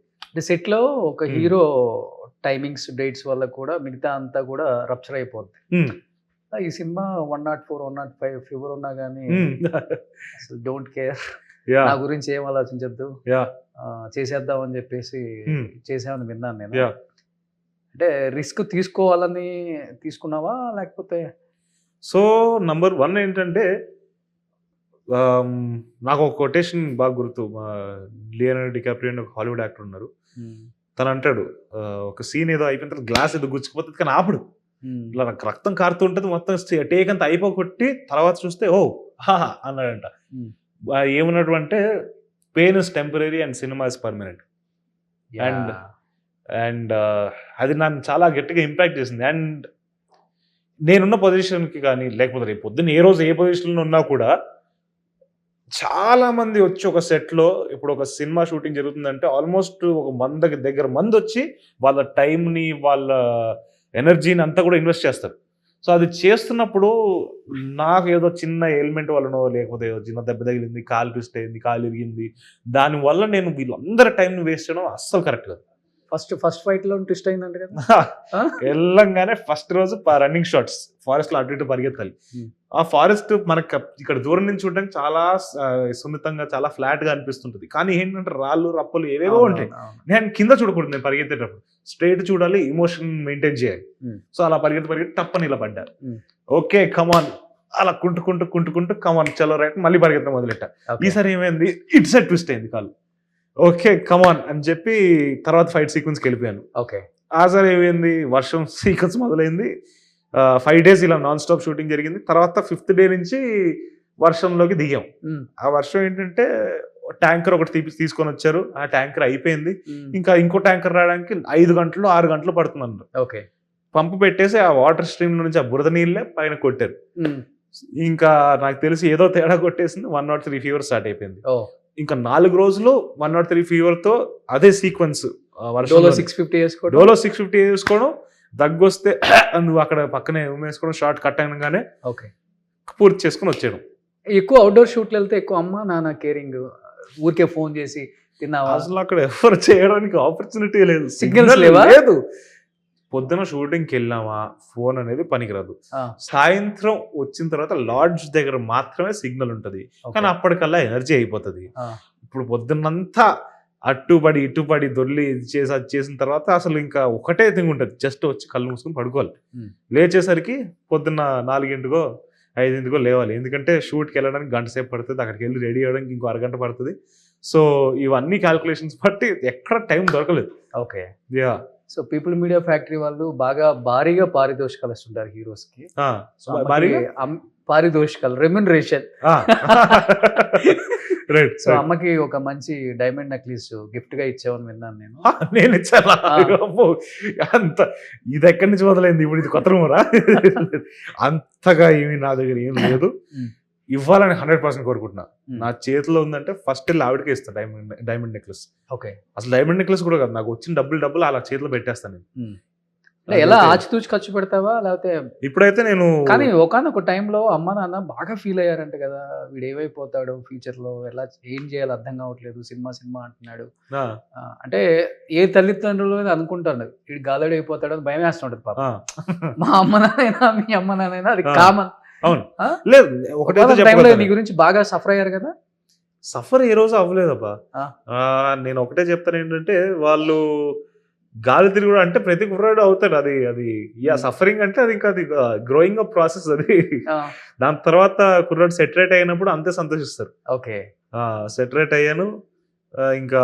[SPEAKER 2] సెట్ లో ఒక హీరో టైమింగ్స్ డేట్స్ వల్ల కూడా మిగతా అంతా కూడా రప్చర్ అయిపోద్ది. ఈ సినిమా 104, 105 ఫీవర్ ఉన్నా కానీ అసలు డోంట్ కేర్, నా గురించి ఏం ఆలోచించద్దు, చేసేద్దాం అని చెప్పేసి చేసామని విన్నాను నేను. అంటే రిస్క్ తీసుకోవాలని తీసుకున్నావా లేకపోతే?
[SPEAKER 3] సో నంబర్ 1 ఏంటంటే నాకు ఒక కొటేషన్ బాగా గుర్తు. లియోనార్డో డికాప్రియో అని ఒక హాలీవుడ్ యాక్టర్ ఉన్నారు. తను అంటాడు ఒక సీన్ ఏదో అయిపోయిన తర్వాత గ్లాస్ ఏదో గుచ్చుకుపోతుంది కానీ ఆపడు. ఇలా నాకు రక్తం కారుతుంటది మొత్తం టేక్ అంతా అయిపోగొట్టి తర్వాత చూస్తే ఓ హాహా అన్నాడంట. ఏమన్నాడు అంటే pain is temporary and cinema is permanent. And అది నన్ను చాలా గట్టిగా ఇంపాక్ట్ చేసింది. అండ్ నేనున్న పొజిషన్కి కానీ లేకపోతే రేపు పొద్దున్న ఏ రోజు ఏ పొజిషన్లో ఉన్నా కూడా చాలా మంది వచ్చి ఒక సెట్లో ఇప్పుడు ఒక సినిమా షూటింగ్ జరుగుతుందంటే ఆల్మోస్ట్ ఒక 100 దగ్గర మంది వచ్చి వాళ్ళ టైంని వాళ్ళ ఎనర్జీని అంతా కూడా ఇన్వెస్ట్ చేస్తారు. సో అది చేస్తున్నప్పుడు నాకు ఏదో చిన్న ఎలిమెంట్ వల్లనో లేకపోతే ఏదో చిన్న దెబ్బ తగిలింది, కాలు ట్విస్ట్ అయింది, కాలు ఇరిగింది, దానివల్ల నేను వీళ్ళందరి టైంని వేస్ట్ చేయడం అస్సలు కరెక్ట్ కాదు.
[SPEAKER 2] ఫస్ట్ ఫైట్ లో ట్విస్ట్ అయిందంటే కదా
[SPEAKER 3] వెళ్ళంగానే ఫస్ట్ రోజు రన్నింగ్ షాట్స్ ఫారెస్ట్ లో అటు ఇటు పరిగెత్తాలి. ఆ ఫారెస్ట్ మనకు ఇక్కడ దూరం నుంచి చూడడానికి చాలా సున్నితంగా చాలా ఫ్లాట్ గా అనిపిస్తుంటది. కానీ ఏంటంటే రాళ్ళు రప్పలు ఏవేవో ఉంటాయి. నేను కింద చూడకూడదు, నేను పరిగెత్తేటప్పుడు స్ట్రైట్ చూడాలి, ఇమోషన్ మెయింటైన్ చేయాలి. సో అలా పరిగెత్తి టప్పని ఇలా పడ్డారు. ఓకే కమాన్ అలా కుంటుకుంటూ కమాన్ చలో రైట్ మళ్ళీ పరిగెత్తడం మొదలెట్టా. ఈసారి ఏమైంది ఇటు సైడ్ ట్విస్ట్ అయింది కాలు. ఓకే కమాన్ అని చెప్పి తర్వాత ఫైట్ సీక్వెన్స్కి వెళ్ళిపోయాను.
[SPEAKER 2] ఓకే
[SPEAKER 3] ఆ సార్ ఏమైంది వర్షం సీక్వెన్స్ మొదలైంది. 5 days ఇలా నాన్ స్టాప్ షూటింగ్ జరిగింది. తర్వాత 5th day నుంచి వర్షంలోకి దిగాం. ఆ వర్షం ఏంటంటే ట్యాంకర్ ఒకటి తీసుకొని వచ్చారు. ఆ ట్యాంకర్ అయిపోయింది. ఇంకా ఇంకో ట్యాంకర్ రావడానికి 5 గంటలు 6 గంటలు పడుతుంది.
[SPEAKER 2] ఓకే
[SPEAKER 3] పంపు పెట్టేసి ఆ వాటర్ స్ట్రీమ్ నుంచి ఆ బురద నీళ్ళే పైన కొట్టారు. ఇంకా నాకు తెలిసి ఏదో తేడా కొట్టేసింది. 103 ఫీవర్ స్టార్ట్ అయిపోయింది. ఇంకా 4 రోజులు 103 ఫీవర్ తో అదే సీక్వెన్స్.
[SPEAKER 2] డోలో 650
[SPEAKER 3] వేసుకోవడం, దగ్గు వస్తే నువ్వు అక్కడ పక్కనే వేసుకోవడం, షార్ట్ కట్ అయినగానే
[SPEAKER 2] ఓకే
[SPEAKER 3] పూర్తి చేసుకుని వచ్చేయడం.
[SPEAKER 2] ఎక్కువ అవుట్డోర్ షూట్లు వెళ్తే ఎక్కువ అమ్మ నాన్న కేరింగ్, ఊరికే ఫోన్ చేసి తిన్నావా?
[SPEAKER 3] అసలు అక్కడ ఎవరు చేయడానికి ఆపర్చునిటీ లేదు,
[SPEAKER 2] సిగ్నల్స్
[SPEAKER 3] లేదు. పొద్దున షూటింగ్కి వెళ్ళామా ఫోన్ అనేది పనికిరాదు. సాయంత్రం వచ్చిన తర్వాత లాడ్జ్ దగ్గర మాత్రమే సిగ్నల్ ఉంటది. కానీ అప్పటికల్లా ఎనర్జీ అయిపోతుంది. ఇప్పుడు పొద్దున్నంతా అట్టుపడి ఇటుపడి దొల్లి చేసి అది చేసిన తర్వాత అసలు ఇంకా ఒకటే థింగ్ ఉంటుంది, జస్ట్ వచ్చి కళ్ళు మూసుకొని పడుకోవాలి. లేచేసరికి పొద్దున్న 4 5 లేవాలి. ఎందుకంటే షూట్కి వెళ్ళడానికి గంట సేపు పడుతుంది, అక్కడికి వెళ్ళి రెడీ అవ్వడానికి ఇంకో అరగంట పడుతుంది. సో ఇవన్నీ క్యాల్కులేషన్స్ బట్టి ఎక్కడ టైం దొరకలేదు.
[SPEAKER 2] Okay
[SPEAKER 3] yeah.
[SPEAKER 2] So people media factory వాళ్ళు బాగా భారీగా పారితోషికాలు ఇస్తుంటారు హీరోస్ కి. పారితోషికాలు రెమ్యునరేషన్. సో అమ్మకి ఒక మంచి డైమండ్ నెక్లెస్ గిఫ్ట్ గా ఇచ్చావని విన్నాను నేను.
[SPEAKER 3] నేను ఇచ్చాను. అంత ఇది ఎక్కడి నుంచి మొదలైంది ఇప్పుడు, ఇది కొత్త రూమరా? అంతగా ఏమి నా దగ్గర ఏం లేదు. ఇవ్వాలని 100% కోరుకుంటున్నా. నా చేతిలో ఉందంటే ఫస్ట్ వెళ్ళి ఆవిడకే ఇస్తాను డైమండ్ నెక్లెస్.
[SPEAKER 2] ఓకే
[SPEAKER 3] అసలు డైమండ్ నెక్లెస్ కూడా కాదు, నాకు వచ్చిన డబ్బులు అలా చేతిలో పెట్టేస్తాను నేను.
[SPEAKER 2] ఎలా ఆచితూచి ఖర్చు పెడతావా లేకపోతే?
[SPEAKER 3] ఇప్పుడైతే నేను
[SPEAKER 2] కానీ ఒకనొక టైంలో అమ్మ నాన్న బాగా ఫీల్ అయ్యారంట కదా, వీడు ఏమైపోతాడు ఫ్యూచర్ లో, ఎలా ఏం చేయాలి అర్థం కావట్లేదు, సినిమా అంటున్నాడు. అంటే ఏ తల్లిదండ్రులు అనుకుంటాను వీడు గాదడు అయిపోతాడు అని భయం వేస్తుంటది పాప. మా అమ్మ నాన్నైనా మీ అమ్మ నాన్నైనా అది కామన్.
[SPEAKER 3] అవును లేదు, ఒకటే
[SPEAKER 2] నీ గురించి బాగా సఫర్ అయ్యారు కదా.
[SPEAKER 3] సఫర్ ఏ రోజు అవ్వలేదబ్బా. నేను ఒకటే చెప్తాను ఏంటంటే, వాళ్ళు గాలి తిరుగుడు అంటే ప్రతి కుర్రాడు అవుతాడు. అది సఫరింగ్ అంటే అది ఇంకా అది గ్రోయింగ్ అప్ ప్రాసెస్. అది దాని తర్వాత కుర్రాడు సెటరేట్ అయినప్పుడు అంతే సంతోషిస్తారు.
[SPEAKER 2] ఓకే
[SPEAKER 3] సెటరేట్ అయ్యాను. ఇంకా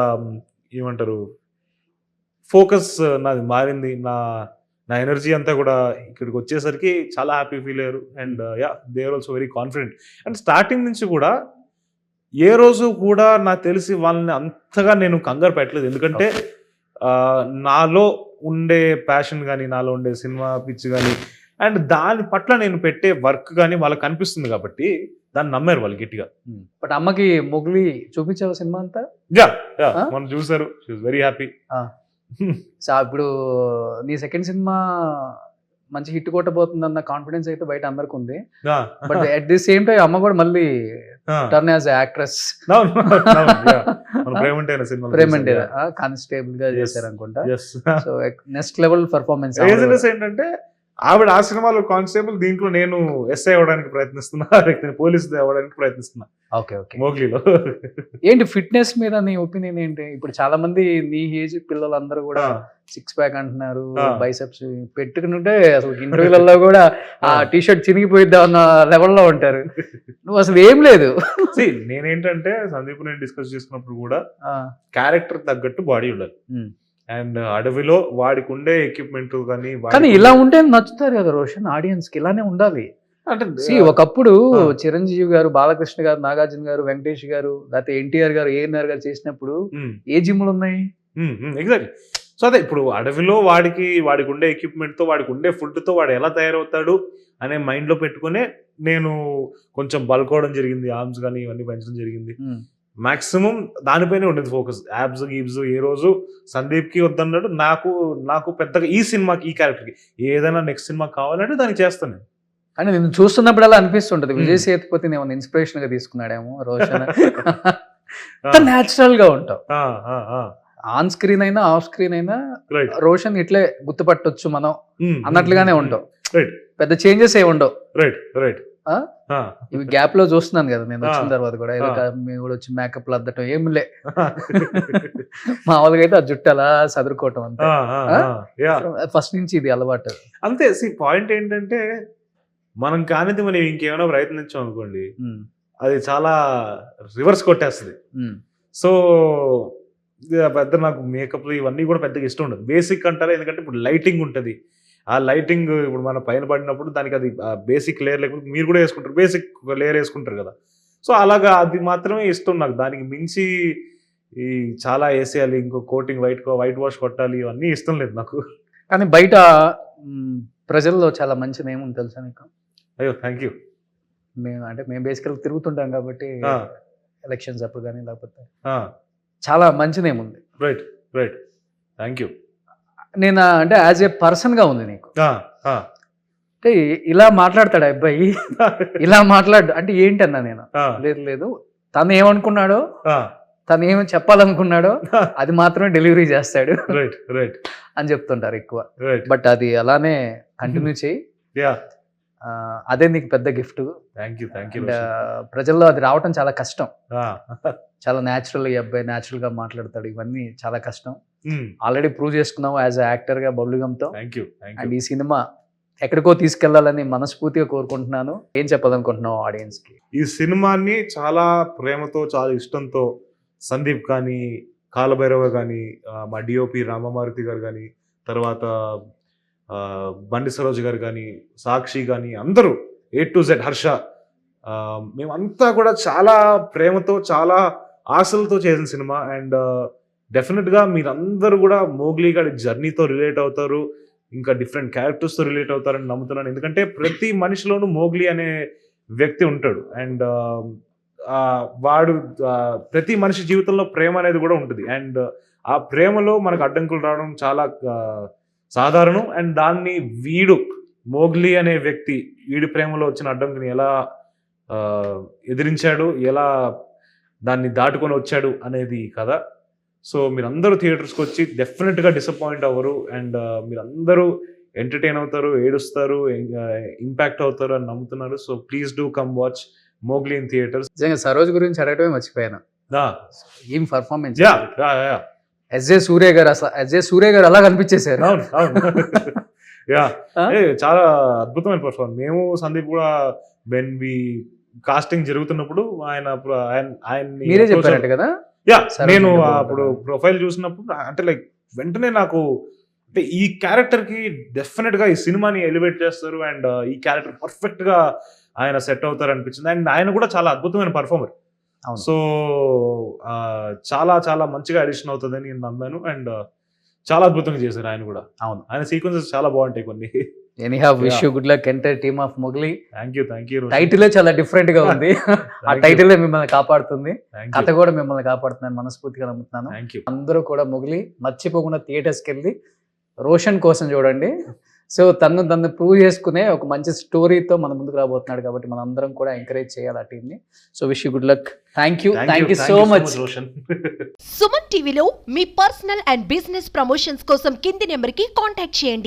[SPEAKER 3] ఏమంటారు, ఫోకస్ నాది మారింది. నా ఎనర్జీ అంతా కూడా ఇక్కడికి వచ్చేసరికి చాలా హ్యాపీ ఫీల్ అయ్యారు. And they are also very confident. And starting నుంచి కూడా ఏ రోజు కూడా నాకు తెలిసి వాళ్ళని అంతగా నేను కంగారు పెట్టలేదు. ఎందుకంటే నాలో ఉండే ప్యాషన్ కానీ, నాలో ఉండే సినిమా పిచ్చి కానీ, అండ్ దాని పట్ల నేను పెట్టే వర్క్ కానీ వాళ్ళకి కనిపిస్తుంది కాబట్టి దాన్ని నమ్మారు వాళ్ళు గట్టిగా.
[SPEAKER 2] బట్ అమ్మకి మొగ్లీ చూపించావు సినిమా అంతా?
[SPEAKER 3] మనం చూసారు, వెరీ హ్యాపీ.
[SPEAKER 2] సో ఇప్పుడు నీ సెకండ్ సినిమా మంచి హిట్ కొట్టబోతుంది అన్న కాన్ఫిడెన్స్ అయితే బయట అందరికి ఉంది. But at the same time అమ్మ కూడా మళ్ళీ టర్న్ యాజ్ యాక్ట్రెస్. కానిస్టేబుల్ గా చేశారు అనుకుంటా. సో నెక్స్ట్ లెవెల్ పర్ఫార్మెన్స్
[SPEAKER 3] ఏంటంటే ఆవిడ ఆ సినిమాలో కానిస్టేబుల్, దీంట్లో నేను ఎస్ఐ అవ్వడానికి ప్రయత్నిస్తున్నా, వ్యక్తిని పోలీస్ అవ్వడానికి ప్రయత్నిస్తున్నా
[SPEAKER 2] ఓకే ఓకే.
[SPEAKER 3] మోగ్లీలో.
[SPEAKER 2] ఏంటి ఫిట్నెస్ మీద నీ ఒపీనియన్ ఏంటి? ఇప్పుడు చాలా మంది నీ ఏజ్ పిల్లలందరూ కూడా సిక్స్ ప్యాక్ అంటున్నారు, బైసెప్స్ పెట్టుకుంటే అసలు ఇంటర్వ్యూలలో కూడా ఆ టీ షర్ట్ చినిగిపోయిద్దా అన్న లెవెల్లో ఉంటారు. నువ్వు అసలు ఏం లేదు.
[SPEAKER 3] నేనేంటంటే సందీప్ నేను డిస్కస్ చేసుకున్నప్పుడు కూడా క్యారెక్టర్ తగ్గట్టు బాడీ ఉండాలి. అండ్ అడవిలో వాడికి ఉండే ఎక్విప్మెంట్
[SPEAKER 2] కానీ ఇలా ఉంటే నచ్చుతారు కదా రోషన్, ఆడియన్స్ కి ఇలానే ఉండాలి.
[SPEAKER 3] అంటే
[SPEAKER 2] ఒకప్పుడు చిరంజీవి గారు, బాలకృష్ణ గారు, నాగార్జున గారు, వెంకటేష్ గారు, లేకపోతే ఎన్టీఆర్ గారు, ఏఎన్ఆర్ గారు చేసినప్పుడు ఏ జిమ్లు ఉన్నాయి?
[SPEAKER 3] ఎగ్జాక్ట్లీ. సో అదే ఇప్పుడు అడవిలో వాడికి ఉండే ఎక్విప్మెంట్ తో, వాడికి ఉండే ఫుడ్ తో వాడు ఎలా తయారవుతాడు అనే మైండ్ లో పెట్టుకునే నేను కొంచెం బల్క్ అవడం జరిగింది, ఆర్మ్స్ కానీ ఇవన్నీ పెంచడం జరిగింది. మాక్సిమం దానిపైనే ఉండేది ఫోకస్. యాబ్స్ గీబ్స్ ఏ రోజు సందీప్ కి వద్దన్నాడు, నాకు పెద్దగా ఈ సినిమాకి, ఈ క్యారెక్టర్కి ఏదైనా నెక్స్ట్ సినిమా కావాలంటే దానికి చేస్తాను.
[SPEAKER 2] అంటే నేను చూస్తున్నప్పుడు అలా అనిపిస్తుంటది, విజయ్ సేతుపతిని ఏమైనా ఇన్స్పిరేషన్ గా తీసుకున్నాడేమో రోషన్. న్యాచురల్ గా ఉంటావు, ఆన్ స్క్రీన్ అయినా ఆఫ్ స్క్రీన్ అయినా రోషన్ ఇట్లే గుర్తుపట్టొచ్చు మనం అన్నట్లుగానే ఉంటావు. పెద్ద చేంజెస్ ఏ ఉండవు. ఇవి గ్యాప్ లో చూస్తున్నాను కదా నేను వచ్చిన తర్వాత కూడా, ఏదో మేము కూడా వచ్చి మేకప్ అద్దటం ఏం లే, మామూలుగా అయితే ఆ జుట్టు అలా చదురుకోవటం అంతే. ఫస్ట్ నుంచి ఇది అలవాటు
[SPEAKER 3] అంతే. పాయింట్ ఏంటంటే మనం కానిది మనం ఇంకేమైనా ప్రయత్నించాం అనుకోండి, అది చాలా రివర్స్ కొట్టేస్తుంది. సో పెద్ద నాకు మేకప్లు ఇవన్నీ కూడా పెద్దగా ఇష్టం ఉండదు. బేసిక్ అంటారా, ఎందుకంటే ఇప్పుడు లైటింగ్ ఉంటుంది, ఆ లైటింగ్ ఇప్పుడు మన పైన పడినప్పుడు దానికి అది బేసిక్ లేయర్ లేకపోతే మీరు కూడా వేసుకుంటారు, బేసిక్ లేయర్ వేసుకుంటారు కదా. సో అలాగా అది మాత్రమే ఇష్టం నాకు. దానికి మించి ఈ చాలా వేసేయాలి, ఇంకో కోటింగ్ వైట్ వాష్ కొట్టాలి, ఇవన్నీ ఇష్టం లేదు నాకు.
[SPEAKER 2] కానీ బయట ప్రజల్లో చాలా మంచి నేమ్ ఉంది తెలుసా నీకు?
[SPEAKER 3] అయ్యో థ్యాంక్ యూ.
[SPEAKER 2] మేము బేసికల్ తిరుగుతుంటాం కాబట్టి ఎలక్షన్స్ అప్పుడు కానీ లేకపోతే చాలా మంచి నేమ్ ఉంది.
[SPEAKER 3] Right thank you.
[SPEAKER 2] నేను అంటే యాజ్ ఏ పర్సన్ గా ఉంది నీకు. అంటే ఇలా మాట్లాడతాడు అబ్బాయి, ఇలా మాట్లాడు అంటే ఏంటన్నా నేను లేదు తను ఏమనుకున్నాడో, తను ఏమని చెప్పాలనుకున్నాడో అది మాత్రమే డెలివరీ చేస్తాడు అని చెప్తుంటారు ఎక్కువ. బట్ అది అలానే కంటిన్యూ చేయి, అదే నీకు పెద్ద గిఫ్ట్. ప్రజల్లో అది రావటం చాలా కష్టం, చాలా న్యాచురల్. ఈ అబ్బాయి న్యాచురల్ గా మాట్లాడతాడు, ఇవన్నీ చాలా కష్టం. ఆల్రెడీ ప్రూవ్ చేసుకున్నావు యాజ్ యాక్టర్ గా బబ్లుగంతో. అండ్ ఈ సినిమా ఎక్కడికో తీసుకెళ్లాలని మనస్ఫూర్తిగా కోరుకుంటున్నాను. ఏం చెప్పాలనుకుంటున్నావు ఆడియన్స్ కి?
[SPEAKER 3] ఈ సినిమాని చాలా ప్రేమతో, చాలా ఇష్టంతో సందీప్ కానీ, కాలభైరవ కానీ, మా డిఓపి రామమారుతి గారు కానీ, తర్వాత బండి సరోజ్ గారు కానీ, సాక్షి కానీ, అందరూ A to Z, హర్ష, మేమంతా కూడా చాలా ప్రేమతో, చాలా ఆశలతో చేసిన సినిమా. అండ్ డెఫినెట్గా మీరందరూ కూడా మోగ్లీ గారి జర్నీతో రిలేట్ అవుతారు, ఇంకా డిఫరెంట్ క్యారెక్టర్స్తో రిలేట్ అవుతారని నమ్ముతున్నాను. ఎందుకంటే ప్రతి మనిషిలోనూ మోగ్లీ అనే వ్యక్తి ఉంటాడు. అండ్ వాడు ప్రతి మనిషి జీవితంలో ప్రేమ అనేది కూడా ఉంటుంది. అండ్ ఆ ప్రేమలో మనకు అడ్డంకులు రావడం చాలా సాధారణం. అండ్ దాన్ని మోగ్లీ అనే వ్యక్తి వీడి ప్రేమలో వచ్చిన అడ్డంకుని ఎలా ఎదిరించాడు, ఎలా దాన్ని దాటుకొని వచ్చాడు అనేది కథ. సో మీరందరూ థియేటర్స్కి వచ్చి డెఫినెట్గా డిసప్పాయింట్ అవ్వరు. అండ్ మీరందరూ ఎంటర్టైన్ అవుతారు, ఏడుస్తారు, ఇంపాక్ట్ అవుతారు అని నమ్ముతున్నారు. So please do come watch Mowgli in theatres.
[SPEAKER 2] నిజంగా సరోజ్ గురించి అడగటమే మర్చిపోయాను. ఏం పర్ఫార్మెన్స్! ఎస్జే సూర్య గారు అలా కనిపించేశారు.
[SPEAKER 3] చాలా అద్భుతమైన పర్ఫార్మెన్స్. మేము సందీప్ కూడా బెన్వి కాస్టింగ్ జరుగుతున్నప్పుడు ఆయన్ని
[SPEAKER 2] మీరే చెప్పారంట కదా.
[SPEAKER 3] నేను అప్పుడు ప్రొఫైల్ చూసినప్పుడు అంటే లైక్ వెంటనే నాకు అంటే ఈ క్యారెక్టర్ కి డెఫినెట్ గా ఈ సినిమాని ఎలివేట్ చేస్తారు అండ్ ఈ క్యారెక్టర్ పర్ఫెక్ట్ గా ఆయన సెట్ అవుతారు అనిపించింది. అండ్ ఆయన కూడా చాలా అద్భుతమైన పర్ఫార్మర్. సో చాలా చాలా మంచిగా అడిషన్ అవుతుందని నేను నమ్మాను. అండ్ చాలా అద్భుతంగా చేశారు ఆయన కూడా.
[SPEAKER 2] అవును,
[SPEAKER 3] ఆయన సీక్వెన్సెస్ చాలా బాగుంటాయి కొన్ని.
[SPEAKER 2] Anyhow wish you good luck entire team of Mowgli.
[SPEAKER 3] Thank you.
[SPEAKER 2] Title చాలా డిఫరెంట్ గా ఉంది. ఆ టైటిల్ మిమ్మల్ని కాపాడుతుంది, కథ కూడా మిమ్మల్ని కాపాడుతుందని మనస్ఫూర్తిగా నమ్ముతున్నాను. అందరూ కూడా మొగ్లీ మర్చిపోకుండా థియేటర్స్కి వెళ్ళి రోషన్ కోసం చూడండి. సో తను ప్రూవ్ చేసుకునే ఒక మంచి స్టోరీతో మన ముందుకు రాబోతున్నాడు కాబట్టి మనం అందరం కూడా ఎంకరేజ్ చేయాలి ఆ టీమ్ ని. So wish you good luck. Thank you so much.
[SPEAKER 4] Suman టీవీలో మీ పర్సనల్ అండ్ బిజినెస్ ప్రమోషన్స్ కోసం కింది నెంబర్ కి కాంటాక్ట్ చేయండి.